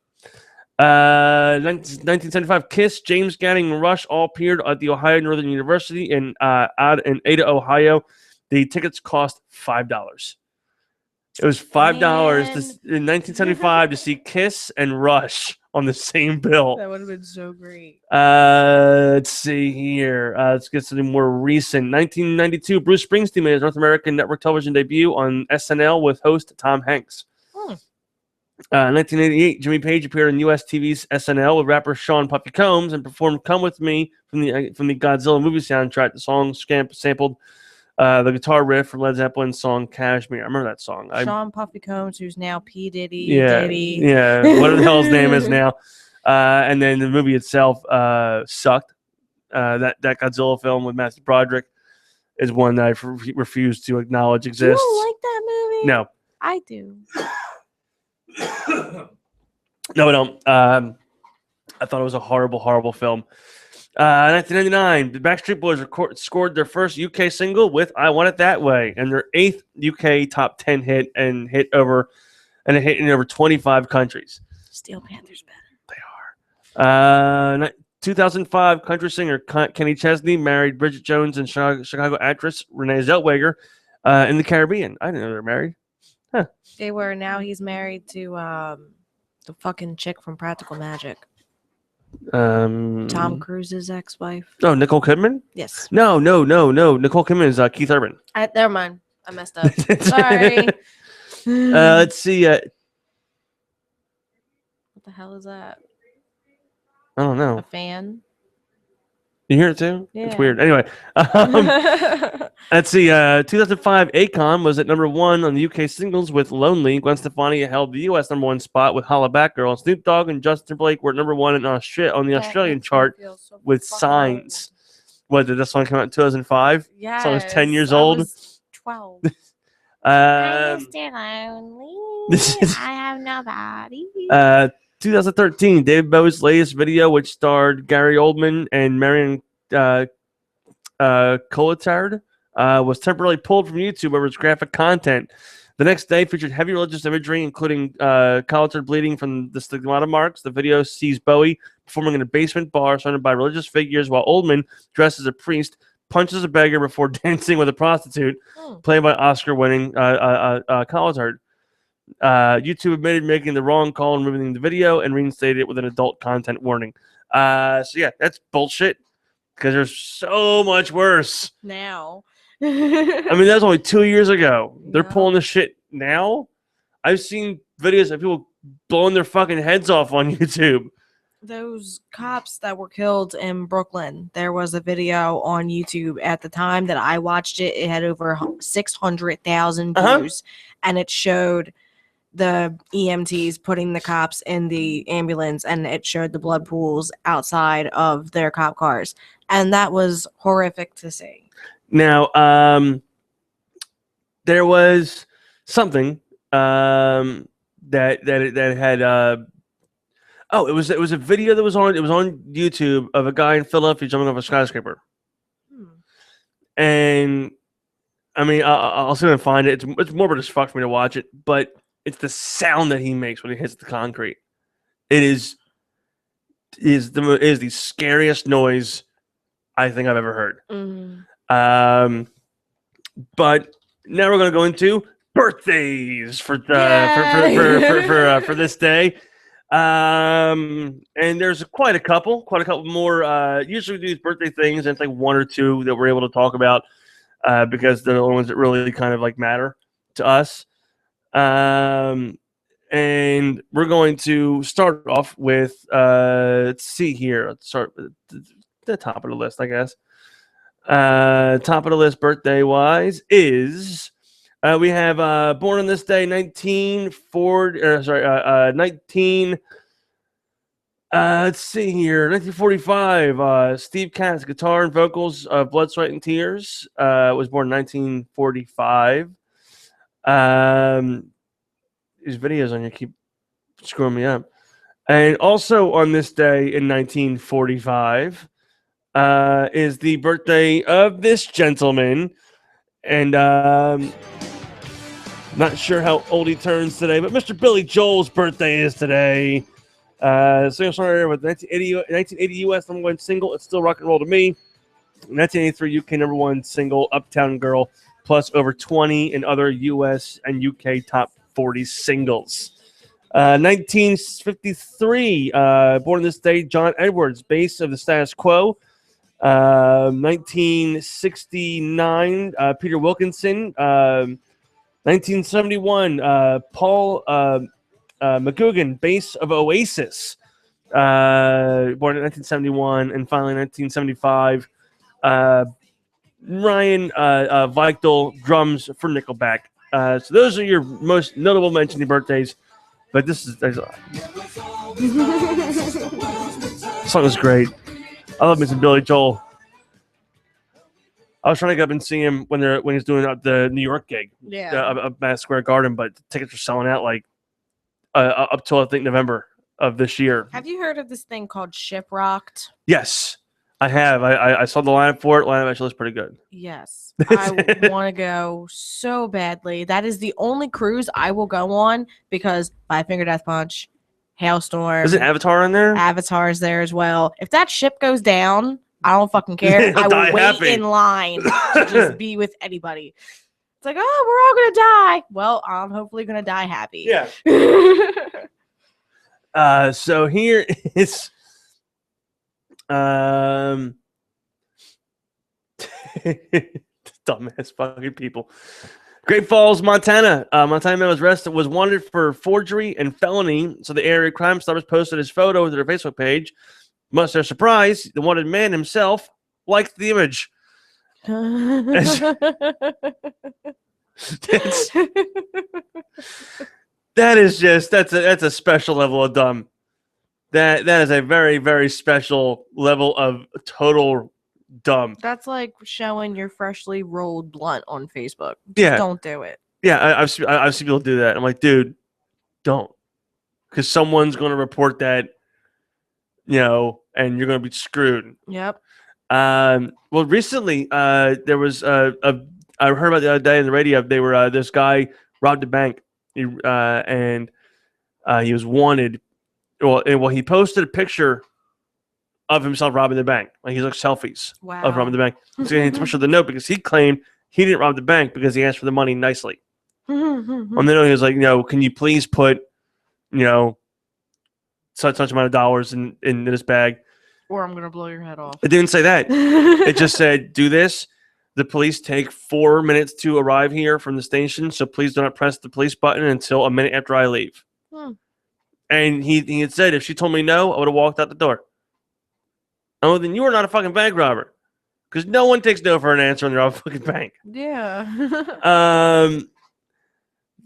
1975, Kiss, James Gadding, and Rush all appeared at the Ohio Northern University in Ada, Ohio. The tickets cost $5. It was $5 in 1975 to see Kiss and Rush on the same bill. That would have been so great. Let's see here. Let's get something more recent. 1992, Bruce Springsteen made his North American network television debut on SNL with host Tom Hanks. 1988, Jimmy Page appeared on U.S. TV's SNL with rapper Sean Puffy Combs and performed "Come With Me" from the Godzilla movie soundtrack. The song sampled the guitar riff from Led Zeppelin's song "Kashmir." I remember that song. Sean Puffy Combs, who's now P. Diddy. Diddy. Yeah, whatever the hell his name is now. And then the movie itself sucked. That Godzilla film with Matthew Broderick is one that I refuse to acknowledge exists. You don't like that movie? No. I do. No, I don't. I thought it was a horrible, horrible film. 1999, the Backstreet Boys scored their first UK single with "I Want It That Way" and their 8th UK top 10 hit, and it hit in over 25 countries. Steel Panther's better. They are. 2005, country singer Kenny Chesney married Bridget Jones and Chicago actress Renee Zellweger in the Caribbean. I didn't know they were married. Huh. They were. Now he's married to the fucking chick from Practical Magic. Tom Cruise's ex-wife. Oh, Nicole Kidman? Yes. No. Nicole Kidman is Keith Urban. Never mind. I messed up. Sorry. Let's see. What the hell is that? I don't know. A fan? You hear it too? Yeah. It's weird. Anyway, let's see. 2005, Akon was at number 1 on the UK singles with "Lonely." Gwen Stefani held the US number 1 spot with "Holla Back Girl." Snoop Dogg and Justin Timberlake were at number 1 on the Australian chart with "Signs." What, did that song come out in 2005? Yeah. So I was 10 years old. I was 12. I'm still lonely. I have nobody. 2013, David Bowie's latest video, which starred Gary Oldman and Marion Cotillard, was temporarily pulled from YouTube over its graphic content. The next day featured heavy religious imagery, including Cotillard bleeding from the stigmata marks. The video sees Bowie performing in a basement bar surrounded by religious figures, while Oldman, dressed as a priest, punches a beggar before dancing with a prostitute, played by Oscar-winning Cotillard. YouTube admitted making the wrong call and removing the video and reinstated it with an adult content warning. So yeah, that's bullshit because there's so much worse. Now. I mean, that's only 2 years ago. They're Yeah. pulling the shit now. I've seen videos of people blowing their fucking heads off on YouTube. Those cops that were killed in Brooklyn, there was a video on YouTube at the time that I watched it. It had over 600,000 views, and it showed the EMTs putting the cops in the ambulance, and it showed the blood pools outside of their cop cars, and that was horrific to see. Now, there was something that had. It was a video that was on YouTube of a guy in Philadelphia jumping off a skyscraper. And I mean, I'll see if I can find it. It's morbid as fuck for me to watch it, but it's the sound that he makes when he hits the concrete. It is the scariest noise I think I've ever heard. But now we're going to go into birthdays for this day. And there's quite a couple more. Usually we do these birthday things, and it's like one or two that we're able to talk about because they're the only ones that really kind of like matter to us. And we're going to start off with let's see here. Let's start with the top of the list, I guess. Top of the list birthday wise is we have born on this day 1945. Steve Katz, guitar and vocals of Blood, Sweat, and Tears, was born in 1945. These videos on here keep screwing me up. And also on this day in 1945 is the birthday of this gentleman. And not sure how old he turns today, but Mr. Billy Joel's birthday is today. Singer-songwriter with 1980 U.S. #1 single, It's Still Rock and Roll to Me. 1983 UK #1 single, Uptown Girl, plus over 20 in other U.S. and UK top 40 singles. 1953, born this day, John Edwards, bass of the Status Quo. 1969, Peter Wilkinson. 1971, Paul McGugan, bass of Oasis, born in 1971. And finally, 1975, Ryan Weichel, drums for Nickelback. So those are your most notable mentioned birthdays. But this song is great. I love Mr. Billy Joel. I was trying to get up and see him when he's doing the New York gig, at Madison Square Garden, but the tickets are selling out like up till I think November of this year. Have you heard of this thing called Shiprocked? Yes, I have. I saw the lineup for it. Lineup actually looks pretty good. Yes, I want to go so badly. That is the only cruise I will go on because Five Finger Death Punch, Hailstorm. Is it Avatar in there? Avatar's there as well. If that ship goes down, I don't fucking care. I will wait in line to just be with anybody. It's like, oh, we're all gonna die. Well, I'm hopefully gonna die happy. Yeah. So here is dumbass fucking people. Great Falls, Montana. Montana man was wanted for forgery and felony. So the area Crime Stoppers posted his photo to their Facebook page. Much to their surprise, the wanted man himself liked the image. That's a special level of dumb. That is a very, very special level of total dumb. That's like showing your freshly rolled blunt on Facebook. Yeah. Don't do it. Yeah, I've seen people do that. I'm like, dude, don't. Because someone's going to report that, and you're going to be screwed. Yep. Well, recently, there was I heard about the other day on the radio. They were this guy robbed a bank, and he was wanted. Well, he posted a picture of himself robbing the bank. Like he took selfies of robbing the bank. So he took a picture of the note because he claimed he didn't rob the bank because he asked for the money nicely. On the note, he was like, can you please put, such amount of dollars in this bag? Or I'm gonna blow your head off. It didn't say that. It just said, do this. The police take 4 minutes to arrive here from the station, so please do not press the police button until a minute after I leave. And he had said, if she told me no, I would have walked out the door. Oh, then you are not a fucking bank robber. Because no one takes no for an answer when they're out of a fucking bank. Yeah.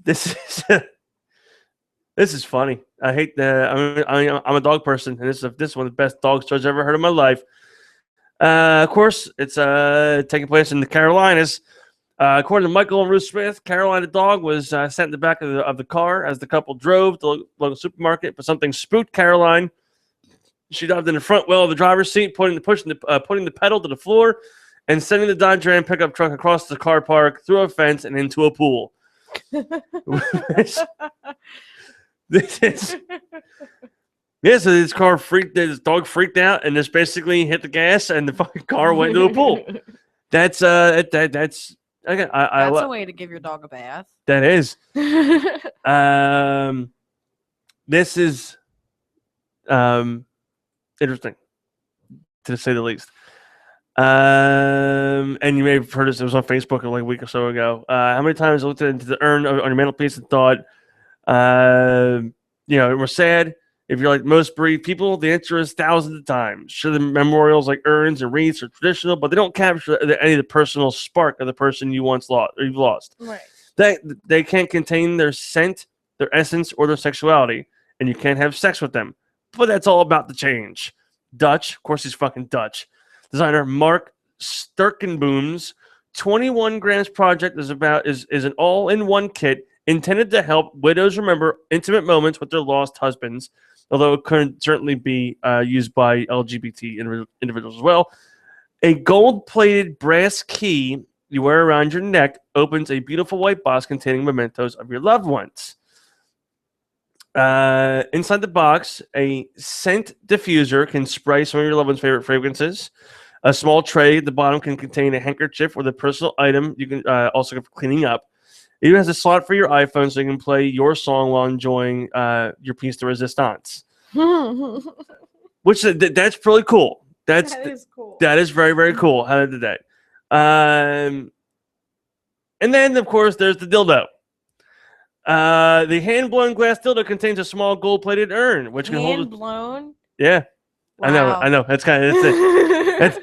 This is funny. I hate that. I'm a dog person, and this is one of the best dog stories I've ever heard in my life. Of course, it's taking place in the Carolinas. According to Michael and Ruth Smith, Caroline the dog was sat in the back of the car as the couple drove to the local supermarket, but something spooked Caroline. She dived in the front wheel of the driver's seat, putting the pedal to the floor, and sending the Dodge Ram pickup truck across the car park, through a fence, and into a pool. So this dog freaked out and just basically hit the gas, and the fucking car went into a pool. That's that's a way to give your dog a bath. That is. This is interesting, to say the least. And you may have heard this. It was on Facebook like a week or so ago. How many times I looked into the urn on your mantelpiece and thought, we're sad. If you're like most bereaved people, the answer is thousands of times. Sure, the memorials like urns and wreaths are traditional, but they don't capture any of the personal spark of the person you once lost or you've lost. Right. They can't contain their scent, their essence, or their sexuality, and you can't have sex with them. But that's all about to change. Dutch, of course, he's fucking Dutch. Designer Mark Sturkenboom's 21 grams project is an all-in-one kit intended to help widows remember intimate moments with their lost husbands, although it could certainly be used by LGBT individuals as well. A gold-plated brass key you wear around your neck opens a beautiful white box containing mementos of your loved ones. Inside the box, a scent diffuser can spray some of your loved one's favorite fragrances. A small tray at the bottom can contain a handkerchief or the personal item you can also for cleaning up. It even has a slot for your iPhone so you can play your song while enjoying your piece de resistance. Which that's pretty cool. That is cool. That is very, very cool how they did that. And then, of course, there's the dildo. The hand-blown glass dildo contains a small gold-plated urn, which can hold. Hand-blown? Yeah. Wow. I know. That's kind of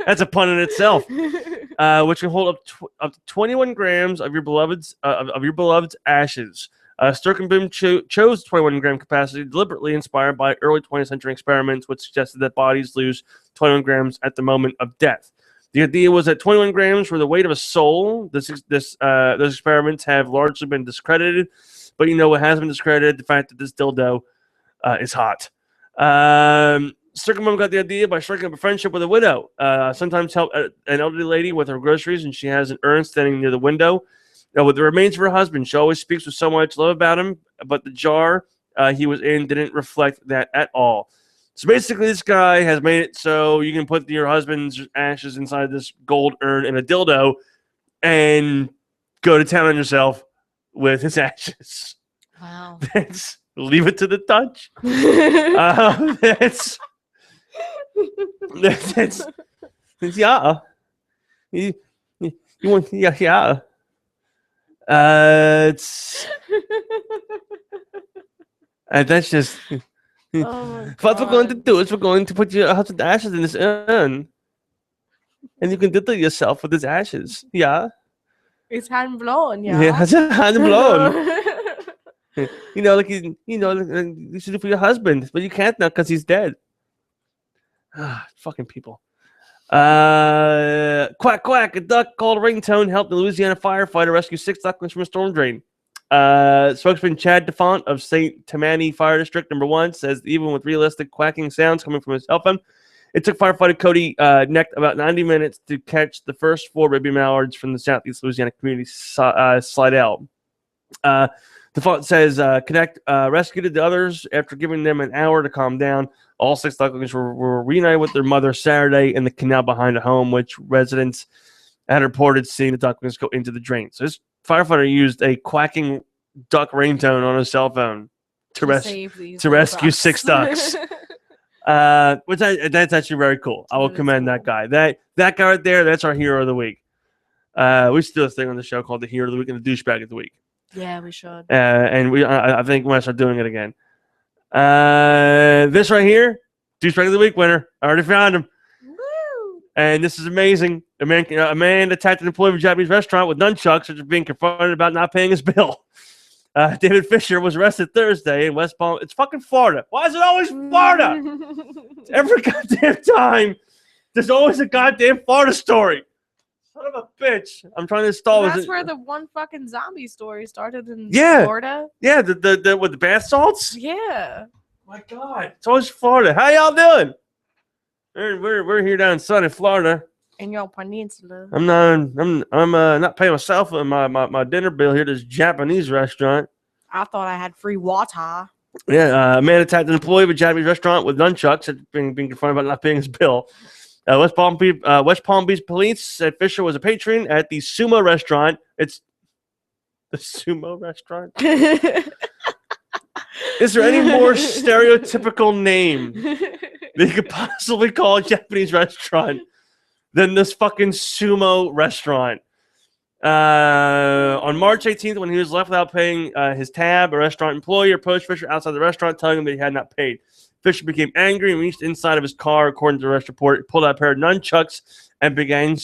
that's a pun in itself. Which can hold up to 21 grams of your beloved's ashes. Sturkenboom chose 21-gram capacity, deliberately inspired by early 20th century experiments, which suggested that bodies lose 21 grams at the moment of death. The idea was that 21 grams were the weight of a soul. Those experiments have largely been discredited, but what has been discredited? The fact that this dildo is hot. Sturkenboom got the idea by striking up a friendship with a widow. Sometimes help an elderly lady with her groceries, and she has an urn standing near the window. With the remains of her husband, she always speaks with so much love about him, but the jar he was in didn't reflect that at all. So basically, this guy has made it so you can put your husband's ashes inside this gold urn and a dildo and go to town on yourself with his ashes. Wow. Leave it to the Dutch. Yeah. You want, yeah. And that's just what we're going to do is we're going to put your husband's ashes in this urn, and you can diddle yourself with his ashes. Yeah. It's hand blown, yeah. Yeah, it's hand blown. Like you should do for your husband, but you can't now because he's dead. Fucking people. Quack, quack. A duck called a ringtone helped the Louisiana firefighter rescue 6 ducklings from a storm drain. Spokesman Chad DeFont of St. Tammany Fire District No. 1 says even with realistic quacking sounds coming from his cell phone, it took firefighter Cody Neck about 90 minutes to catch the first 4 baby mallards from the Southeast Louisiana community Slidell. DeFont says Connect rescued the others after giving them an hour to calm down. All 6 ducklings were reunited with their mother Saturday in the canal behind the home, which residents had reported seeing the ducklings go into the drain. So this firefighter used a quacking duck ringtone on his cell phone to rescue rescue 6 ducks. That's actually very cool. I will That is commend that cool. guy. That guy right there, that's our hero of the week. We should do a thing on the show called the hero of the week and the douchebag of the week. Yeah, we should. And I think we're gonna start doing it again. This right here, douchebag of the week winner. I already found him. Woo! And this is amazing. A man attacked an employee of a Japanese restaurant with nunchucks after being confronted about not paying his bill. David Fisher was arrested Thursday in West Palm. It's fucking Florida. Why is it always Florida? Every goddamn time, there's always a goddamn Florida story. Son of a bitch. I'm trying to install That's where the one fucking zombie story started in Yeah. Florida. Yeah, the with the bath salts? Yeah. My God. It's always Florida. How y'all doing? We're here down in sunny Florida. In your peninsula. I'm not paying myself my dinner bill here at this Japanese restaurant. I thought I had free water. Yeah, a man attacked an employee of a Japanese restaurant with nunchucks after being confronted about not paying his bill. West Palm Beach police said Fisher was a patron at the sumo restaurant. It's the sumo restaurant. Is there any more stereotypical name that you could possibly call a Japanese restaurant than this fucking sumo restaurant? On March 18th, when he was left without paying his tab, a restaurant employee approached Fisher outside the restaurant, telling him that he had not paid. Fisher became angry and reached inside of his car. According to the arrest report, he pulled out a pair of nunchucks and began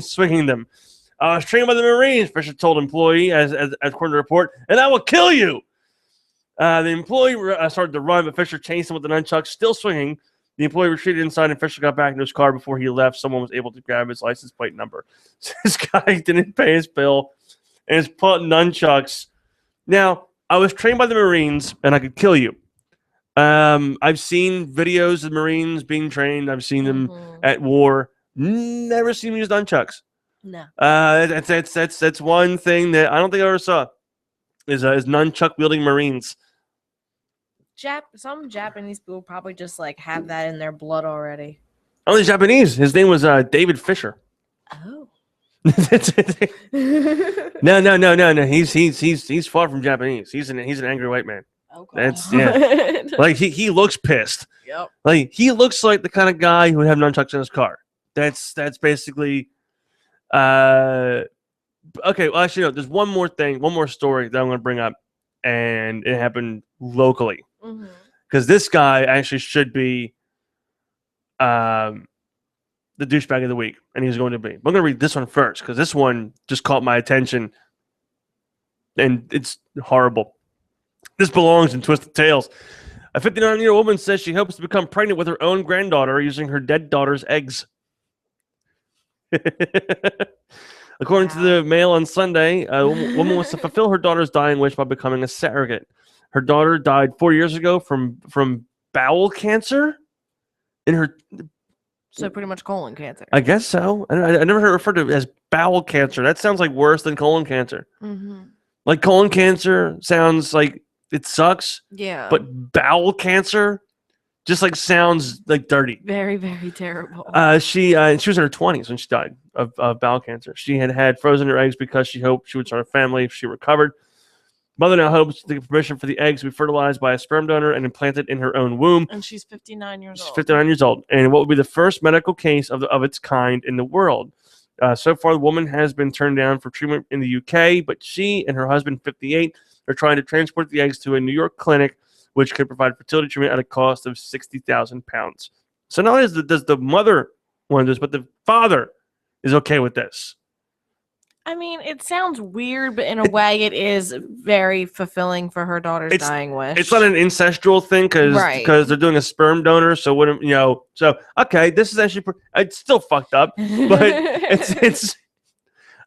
swinging them. I was trained by the Marines, Fisher told employee, as according to the report, and I will kill you. The employee started to run, but Fisher chased him with the nunchucks, still swinging. The employee retreated inside, and Fisher got back into his car. Before he left, someone was able to grab his license plate number. So this guy didn't pay his bill and is putting nunchucks. Now, I was trained by the Marines, and I could kill you. I've seen videos of Marines being trained. I've seen them at war. Never seen them use nunchucks. No. That's one thing that I don't think I ever saw is nunchuck wielding Marines. Some Japanese people probably just like have that in their blood already. Oh, he's Japanese. His name was David Fisher. Oh. No. He's far from Japanese. He's an angry white man. Okay. That's like he looks pissed. Yep. Like he looks like the kind of guy who would have nunchucks in his car. That's basically. Okay. Well, actually, no. There's one more story that I'm going to bring up, and it happened locally. Because this guy actually should be the douchebag of the week, and he's going to be. I'm going to read this one first because this one just caught my attention, and it's horrible. This belongs in Twisted Tales. A 59-year-old woman says she hopes to become pregnant with her own granddaughter using her dead daughter's eggs. According to the Mail on Sunday, a woman wants to fulfill her daughter's dying wish by becoming a surrogate. Her daughter died 4 years ago from bowel cancer. So pretty much colon cancer. I guess so. I never heard it referred to as bowel cancer. That sounds like worse than colon cancer. Like colon cancer sounds like it sucks. Yeah. But bowel cancer just like sounds like dirty. Very, very terrible. She was in her 20s when she died of bowel cancer. She had frozen her eggs because she hoped she would start a family if she recovered. Mother now hopes to get permission for the eggs to be fertilized by a sperm donor and implanted in her own womb. And she's 59 years old. She's 59 years old. And what would be the first medical case of its kind in the world. So far, the woman has been turned down for treatment in the UK, but she and her husband, 58, are trying to transport the eggs to a New York clinic, which could provide fertility treatment at a cost of £60,000. So not only does the mother want this, but the father is okay with this. I mean, it sounds weird, but in a way, it is very fulfilling for her daughter's dying wish. It's not an incestual thing because they're doing a sperm donor. So wouldn't So okay, this is actually it's still fucked up, but it's.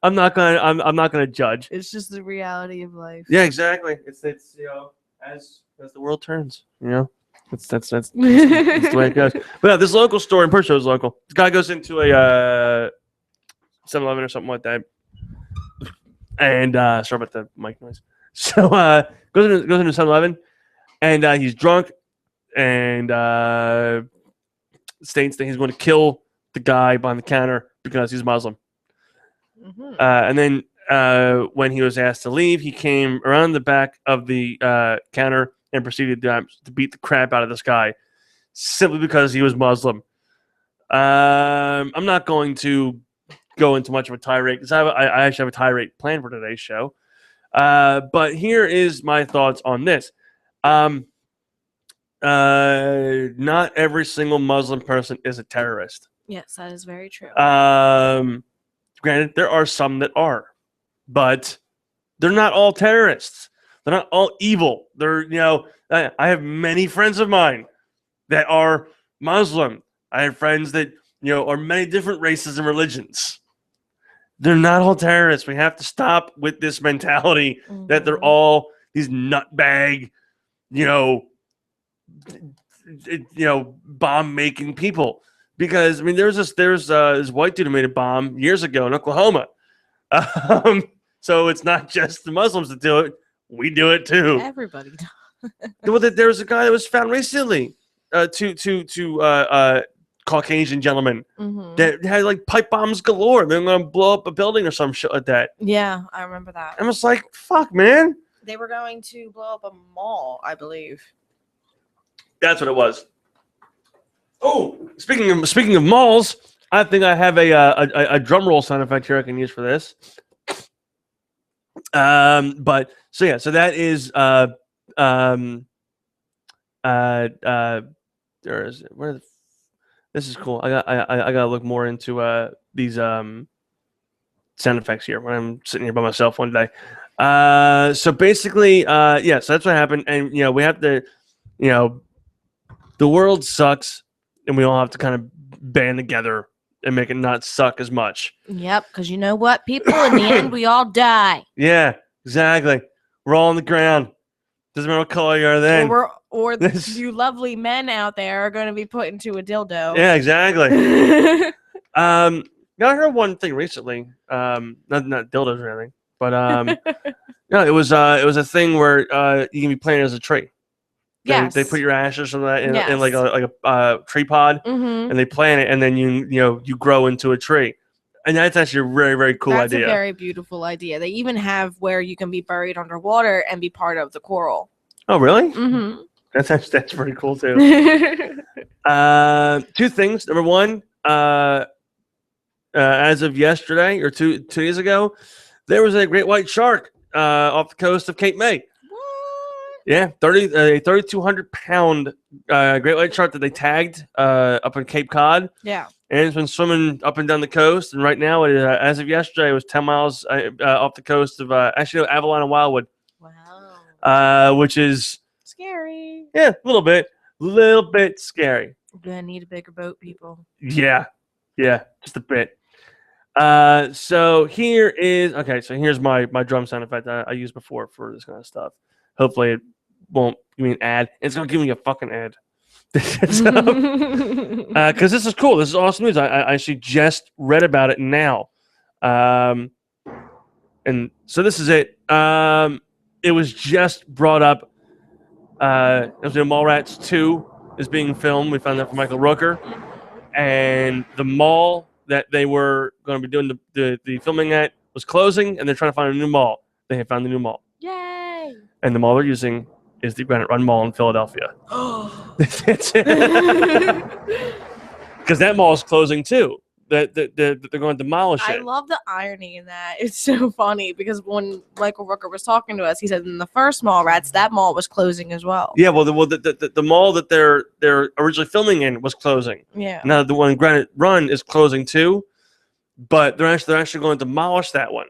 I'm not gonna judge. It's just the reality of life. Yeah, exactly. It's as the world turns, That's the way it goes. But this local store in Perth is local. This guy goes into a 7-Eleven or something like that. And sorry about the mic noise. So goes into 7-Eleven, and he's drunk, and states that he's going to kill the guy behind the counter because he's Muslim. And then when he was asked to leave, he came around the back of the counter and proceeded to beat the crap out of this guy simply because he was Muslim. I'm not going to go into much of a tirade because I actually have a tirade planned for today's show. But here is my thoughts on this. Not every single Muslim person is a terrorist. Yes, that is very true. Granted, there are some that are, but they're not all terrorists. They're not all evil. I have many friends of mine that are Muslim. I have friends that are many different races and religions. They're not all terrorists. We have to stop with this mentality that they're all these nutbag, bomb making people. Because there's this white dude who made a bomb years ago in Oklahoma. So it's not just the Muslims that do it; we do it too. Everybody does. Well, there was a guy that was found recently, Caucasian gentlemen that had like pipe bombs galore. They're going to blow up a building or some shit like that. Yeah, I remember that. I'm just like, fuck, man. They were going to blow up a mall, I believe. That's what it was. Oh, speaking of malls, I think I have a drum roll sound effect here I can use for this. But so that is there is this is cool. I gotta look more into these sound effects here when I'm sitting here by myself one day. So basically, so that's what happened, and we have to, the world sucks, and we all have to kind of band together and make it not suck as much. Yep, because you know what, people, in the end, we all die. Yeah, exactly. We're all on the ground. Doesn't matter what color you are then. Or you lovely men out there are going to be put into a dildo. Yeah, exactly. I heard one thing recently. Not dildos or anything, but it was a thing where you can be planted as a tree. They put your ashes and that in like a tree pod, and they plant it, and then you grow into a tree. And that's actually a very, very cool idea. That's a very beautiful idea. They even have where you can be buried underwater and be part of the coral. Oh, really? Mm-hmm. That's pretty cool too. Two things. Number one, as of yesterday or two days ago, there was a great white shark off the coast of Cape May. Yeah, 3,200 pound great white shark that they tagged up in Cape Cod. Yeah. And it's been swimming up and down the coast. And right now, as of yesterday, it was 10 miles off the coast of Avalon and Wildwood. Wow. Which is scary. Yeah, a little bit scary. We're gonna need a bigger boat, people. Yeah, just a bit. So here's my drum sound effect I used before for this kind of stuff. Hopefully it won't give me an ad. It's gonna give me a fucking ad. Because this is cool. This is awesome news. I actually just read about it now. And so this is it. It was just brought up. It was in Mallrats 2 is being filmed. We found that from Michael Rooker. And the mall that they were going to be doing the filming at was closing, and they're trying to find a new mall. They have found the new mall. Yay! And the mall they're using is the Granite Run Mall in Philadelphia. Because that mall is closing too. That they're going to demolish it. I love the irony in that. It's so funny because when Michael Rooker was talking to us, he said in the first Mallrats, that mall was closing as well. Yeah, well, the mall that they're originally filming in was closing. Yeah. Now the one in Granite Run is closing too, but they're actually going to demolish that one.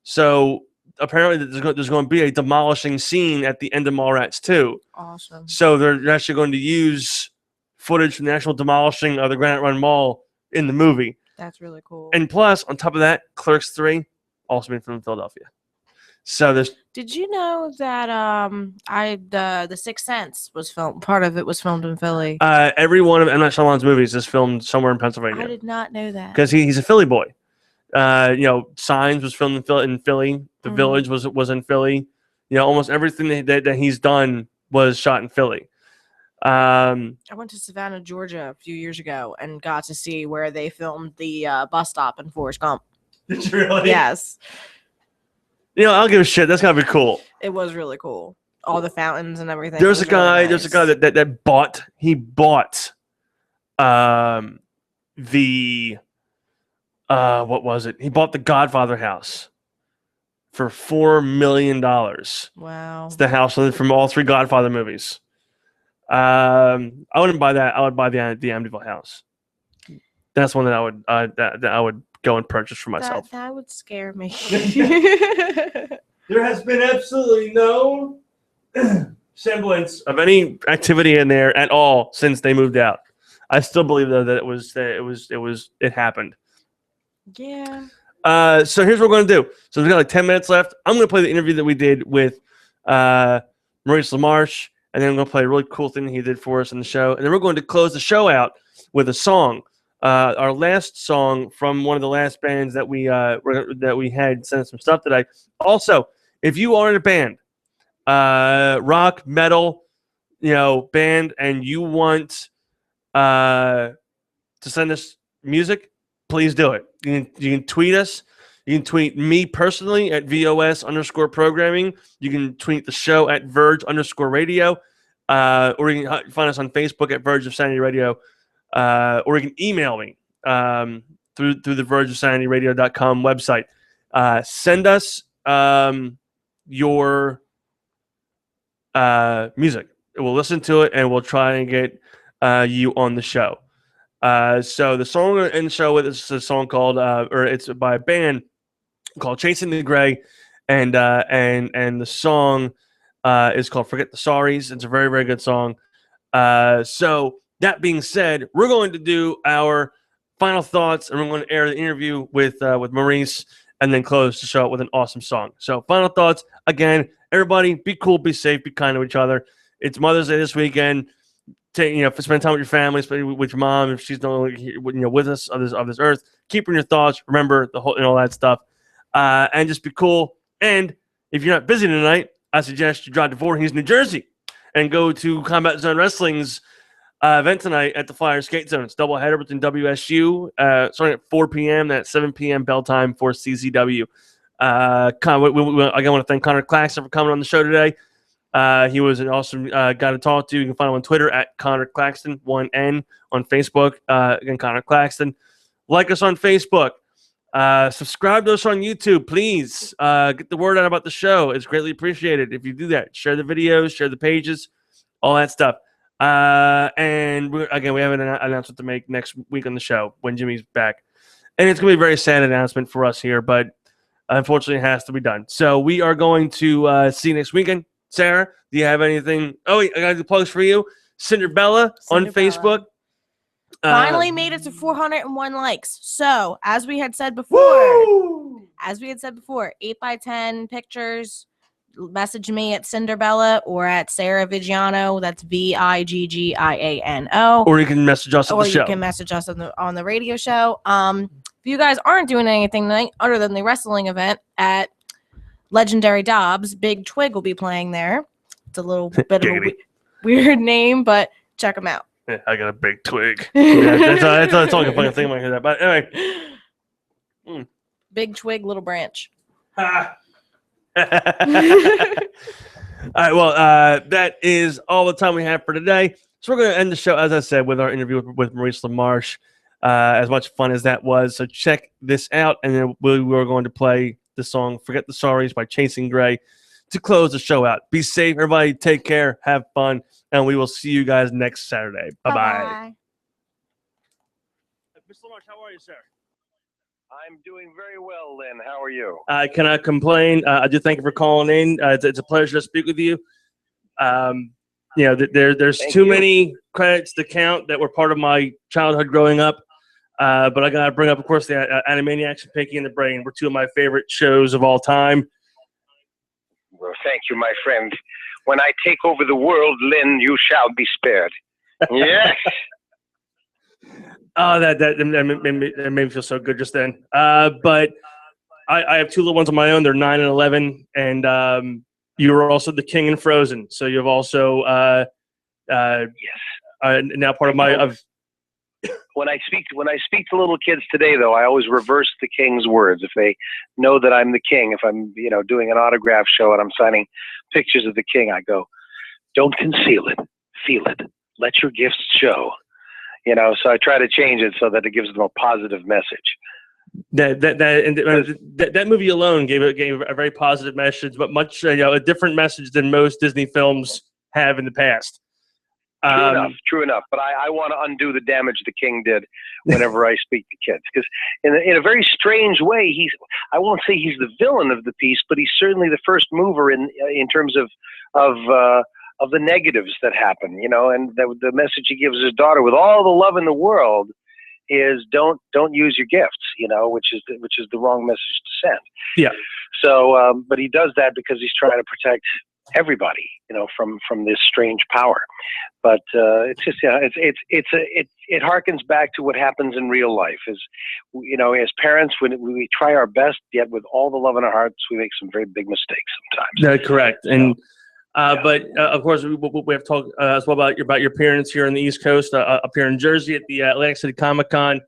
So apparently there's going to be a demolishing scene at the end of Mallrats 2. Awesome. So they're actually going to use footage from the actual demolishing of the Granite Run Mall in the movie. That's really cool. And plus, on top of that, Clerks 3 also been filmed in Philadelphia. So there's. Did you know that the Sixth Sense was filmed? Part of it was filmed in Philly. Every one of M. Night Shyamalan's movies is filmed somewhere in Pennsylvania. I did not know that because he's a Philly boy. Signs was filmed in Philly. The Village was in Philly. Almost everything that he's done was shot in Philly. I went to Savannah, Georgia a few years ago and got to see where they filmed the bus stop in Forrest Gump. Did you really? Yes. You know, I don't give a shit. That's gotta be cool. It was really cool. All the fountains and everything. There's a It was really guy. nice. There's a guy that bought. He bought. The. What was it? He bought the Godfather house for $4 million. Wow. It's the house from all 3 Godfather movies. I wouldn't buy that. I would buy the Amityville house. That's one that I would that I would go and purchase for myself. That would scare me. There has been absolutely no semblance of any activity in there at all since they moved out. I still believe though that it happened. Yeah. So here's what we're gonna do. So we've got like 10 minutes left. I'm gonna play the interview that we did with Maurice LaMarche, and then I'm gonna play a really cool thing he did for us in the show, and then we're going to close the show out with a song. Our last song from one of the last bands that we had sent some stuff today. Also, if you are in a band, rock, metal, band, and you want to send us music, please do it. You can tweet us. You can tweet me personally at VOS_programming. You can tweet the show at Verge_radio. Or you can find us on Facebook at Verge of Sanity Radio. Or you can email me through the vergeofsanityradio.com website. Send us your music. We'll listen to it and we'll try and get you on the show. So the song we're going to end the show with is a song called, or it's by a band called Chasing the Gray, and the song is called Forget the Sorries. It's a very, very good song. So that being said, we're going to do our final thoughts, and we're going to air the interview with Maurice, and then close the show out with an awesome song. So final thoughts, again, everybody, be cool, be safe, be kind to each other. It's Mother's Day this weekend. Spend time with your family, spend with your mom if she's no longer here, with us on this earth. Keep her in your thoughts. Remember the whole and all that stuff, and just be cool. And if you're not busy tonight, I suggest you drive to Voorhees, New Jersey, and go to Combat Zone Wrestling's event tonight at the Flyer Skate Zone. It's doubleheader between WSU, starting at 4 p.m. That's 7 p.m. bell time for CZW. Again, I want to thank Connor Claxton for coming on the show today. He was an awesome guy to talk to. You can find him on Twitter at Connor Claxton, 1N, on Facebook. Again, Connor Claxton. Like us on Facebook. Subscribe to us on YouTube, please. Get the word out about the show. It's greatly appreciated if you do that. Share the videos, share the pages, all that stuff. And we have an announcement to make next week on the show when Jimmy's back. And it's going to be a very sad announcement for us here, but unfortunately it has to be done. So we are going to see you next weekend. Sarah, do you have anything? Oh, wait, I got the plugs for you. Cinderbella on Facebook. Finally made it to 401 likes. So, as we had said before, 8x10 pictures. Message me at Cinderbella or at Sarah Vigiano. That's Viggiano. Or you can message us on the show. Or you can message us on the radio show. If you guys aren't doing anything tonight other than the wrestling event at Legendary Dobbs, Big Twig will be playing there. It's a little bit of a weird name, but check them out. Yeah, I got a big twig. That's all I can fucking think when I hear that. But anyway. Big twig, little branch. All right, well, that is all the time we have for today. So we're going to end the show, as I said, with our interview with Maurice LaMarche. As much fun as that was. So check this out, and then we're going to play the song Forget the Sorries by Chasing Gray to close the show out. Be safe, everybody. Take care. Have fun. And we will see you guys next Saturday. Bye-bye. Mr. LaMarche, how are you, sir? I'm doing very well, Lynn. How are you? I cannot complain. I do thank you for calling in. It's a pleasure to speak with you. There's too many credits to count that were part of my childhood growing up. But I got to bring up, of course, the Animaniacs and Pinky and the Brain were two of my favorite shows of all time. Well, thank you, my friend. When I take over the world, Lynn, you shall be spared. Yes. Oh, that made me feel so good just then. But I have two little ones of my own. They're 9 and 11, and you were also the king in Frozen. So you have also yes. Now part of my When I speak to little kids today, though, I always reverse the king's words. If they know that I'm the king, if I'm doing an autograph show and I'm signing pictures of the king, I go, "Don't conceal it, feel it. Let your gifts show." So I try to change it so that it gives them a positive message. That movie alone gave a very positive message, but much a different message than most Disney films have in the past. True enough. But I want to undo the damage the king did whenever I speak to kids, because in a very strange way, I won't say he's the villain of the piece, but he's certainly the first mover in terms of the negatives that happen. And the message he gives his daughter with all the love in the world is don't use your gifts, which is the wrong message to send. Yeah. So, but he does that because he's trying to protect everybody, from this strange power. But it's just, it harkens back to what happens in real life. Is as parents, when we try our best, yet with all the love in our hearts, we make some very big mistakes sometimes. That's correct. And but of course, we have talked as well about your appearance here on the East Coast, up here in Jersey at the Atlantic City Comic Con,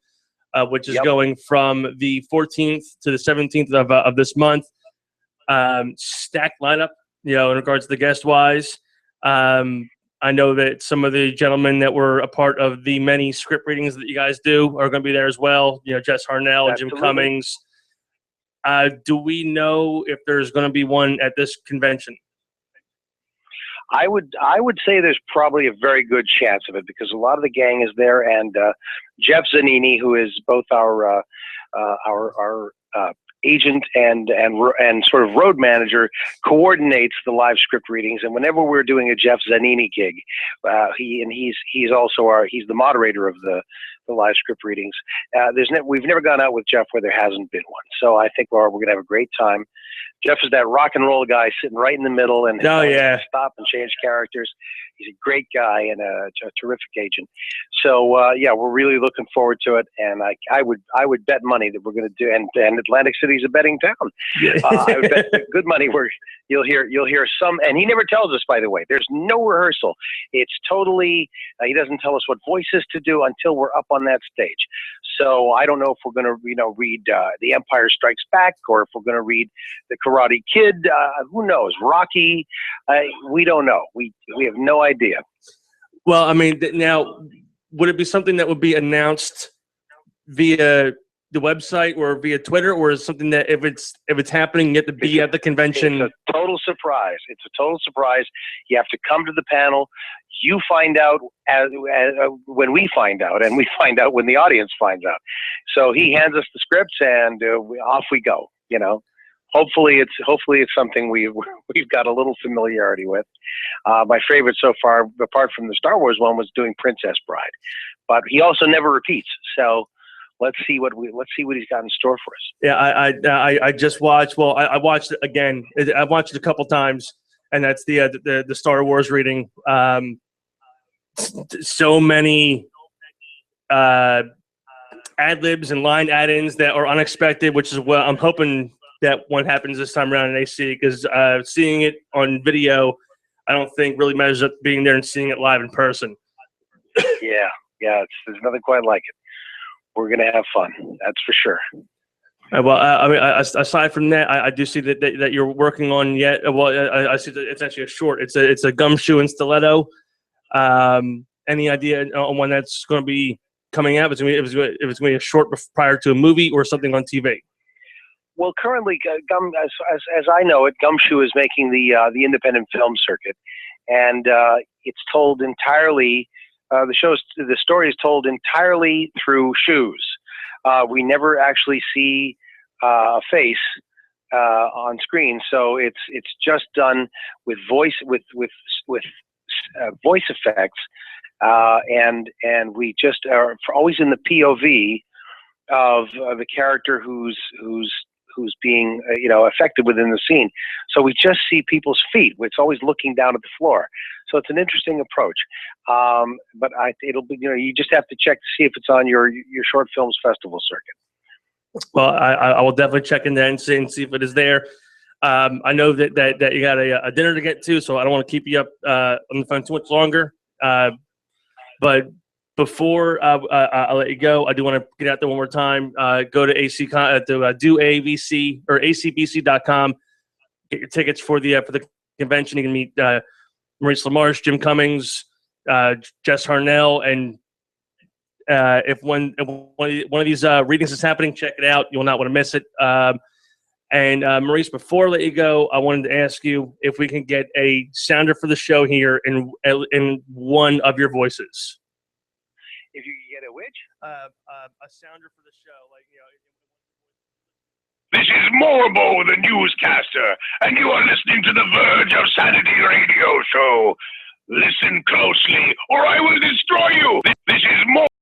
which is going from the 14th to the 17th of this month. Stacked lineup, in regards to the guest wise. I know that some of the gentlemen that were a part of the many script readings that you guys do are going to be there as well. Jess Harnell, Absolutely. Jim Cummings. Do we know if there's going to be one at this convention? I would say there's probably a very good chance of it, because a lot of the gang is there, and Jeff Zanini, who is both our agent and sort of road manager, coordinates the live script readings. And whenever we're doing a Jeff Zanini gig, he's the moderator of the live script readings. We've never gone out with Jeff where there hasn't been one. So I think we're going to have a great time. Jeff is that rock and roll guy sitting right in the middle and stop and change characters. He's a great guy and a terrific agent. So we're really looking forward to it. And I would bet money that we're going to do. And Atlantic City's a betting town. I would bet good money where you'll hear some. And he never tells us, by the way. There's no rehearsal. It's totally. He doesn't tell us what voices to do until we're up on that stage. So I don't know if we're going to read The Empire Strikes Back, or if we're going to read The Karate Kid. Who knows? Rocky. We don't know. We have no idea. Well, I mean, now, would it be something that would be announced via the website or via Twitter, or is it something that if it's happening, you have to be at the convention? It's a total surprise. It's a total surprise. You have to come to the panel. You find out when we find out, and we find out when the audience finds out. So he hands us the scripts, and off we go. Hopefully it's something we've got a little familiarity with. My favorite so far, apart from the Star Wars one, was doing Princess Bride, but he also never repeats. So let's see what he's got in store for us. Yeah, I just watched. Well, I watched it again. I watched it a couple times, and that's the Star Wars reading. So many ad libs and line add-ins that are unexpected, which is what I'm hoping that one happens this time around in AC, because seeing it on video, I don't think really measures up being there and seeing it live in person. Yeah, there's nothing quite like it. We're gonna have fun, that's for sure. Well, I mean, aside from that, I do see that you're working on yet. Well, I see that it's actually a short. It's a Gumshoe and Stiletto. Any idea on when that's going to be coming out? If it's going to be a short prior to a movie or something on TV? Well, currently, as I know it, Gumshoe is making the independent film circuit, and it's told entirely. The story is told entirely through shoes. We never actually see a face on screen, so it's just done with voice voice effects, and we just are always in the POV of the character who's being affected within the scene. So we just see people's feet. It's always looking down at the floor. So it's an interesting approach. But it'll be you just have to check to see if it's on your short films festival circuit. Well, I will definitely check in there and see if it is there. I know that you got a dinner to get to, so I don't want to keep you up on the phone too much longer. But before I let you go, I do want to get out there one more time. Go to doavc or acbc.com. Get your tickets for the convention. You can meet Maurice LaMarche, Jim Cummings, Jess Harnell, and if one of these readings is happening, check it out. You will not want to miss it. And Maurice, before I let you go, I wanted to ask you if we can get a sounder for the show here in one of your voices. If you can get a which? A sounder for the show, like This is Morbo, the newscaster, and you are listening to the Verge of Sanity radio show. Listen closely, or I will destroy you. This is Morbo.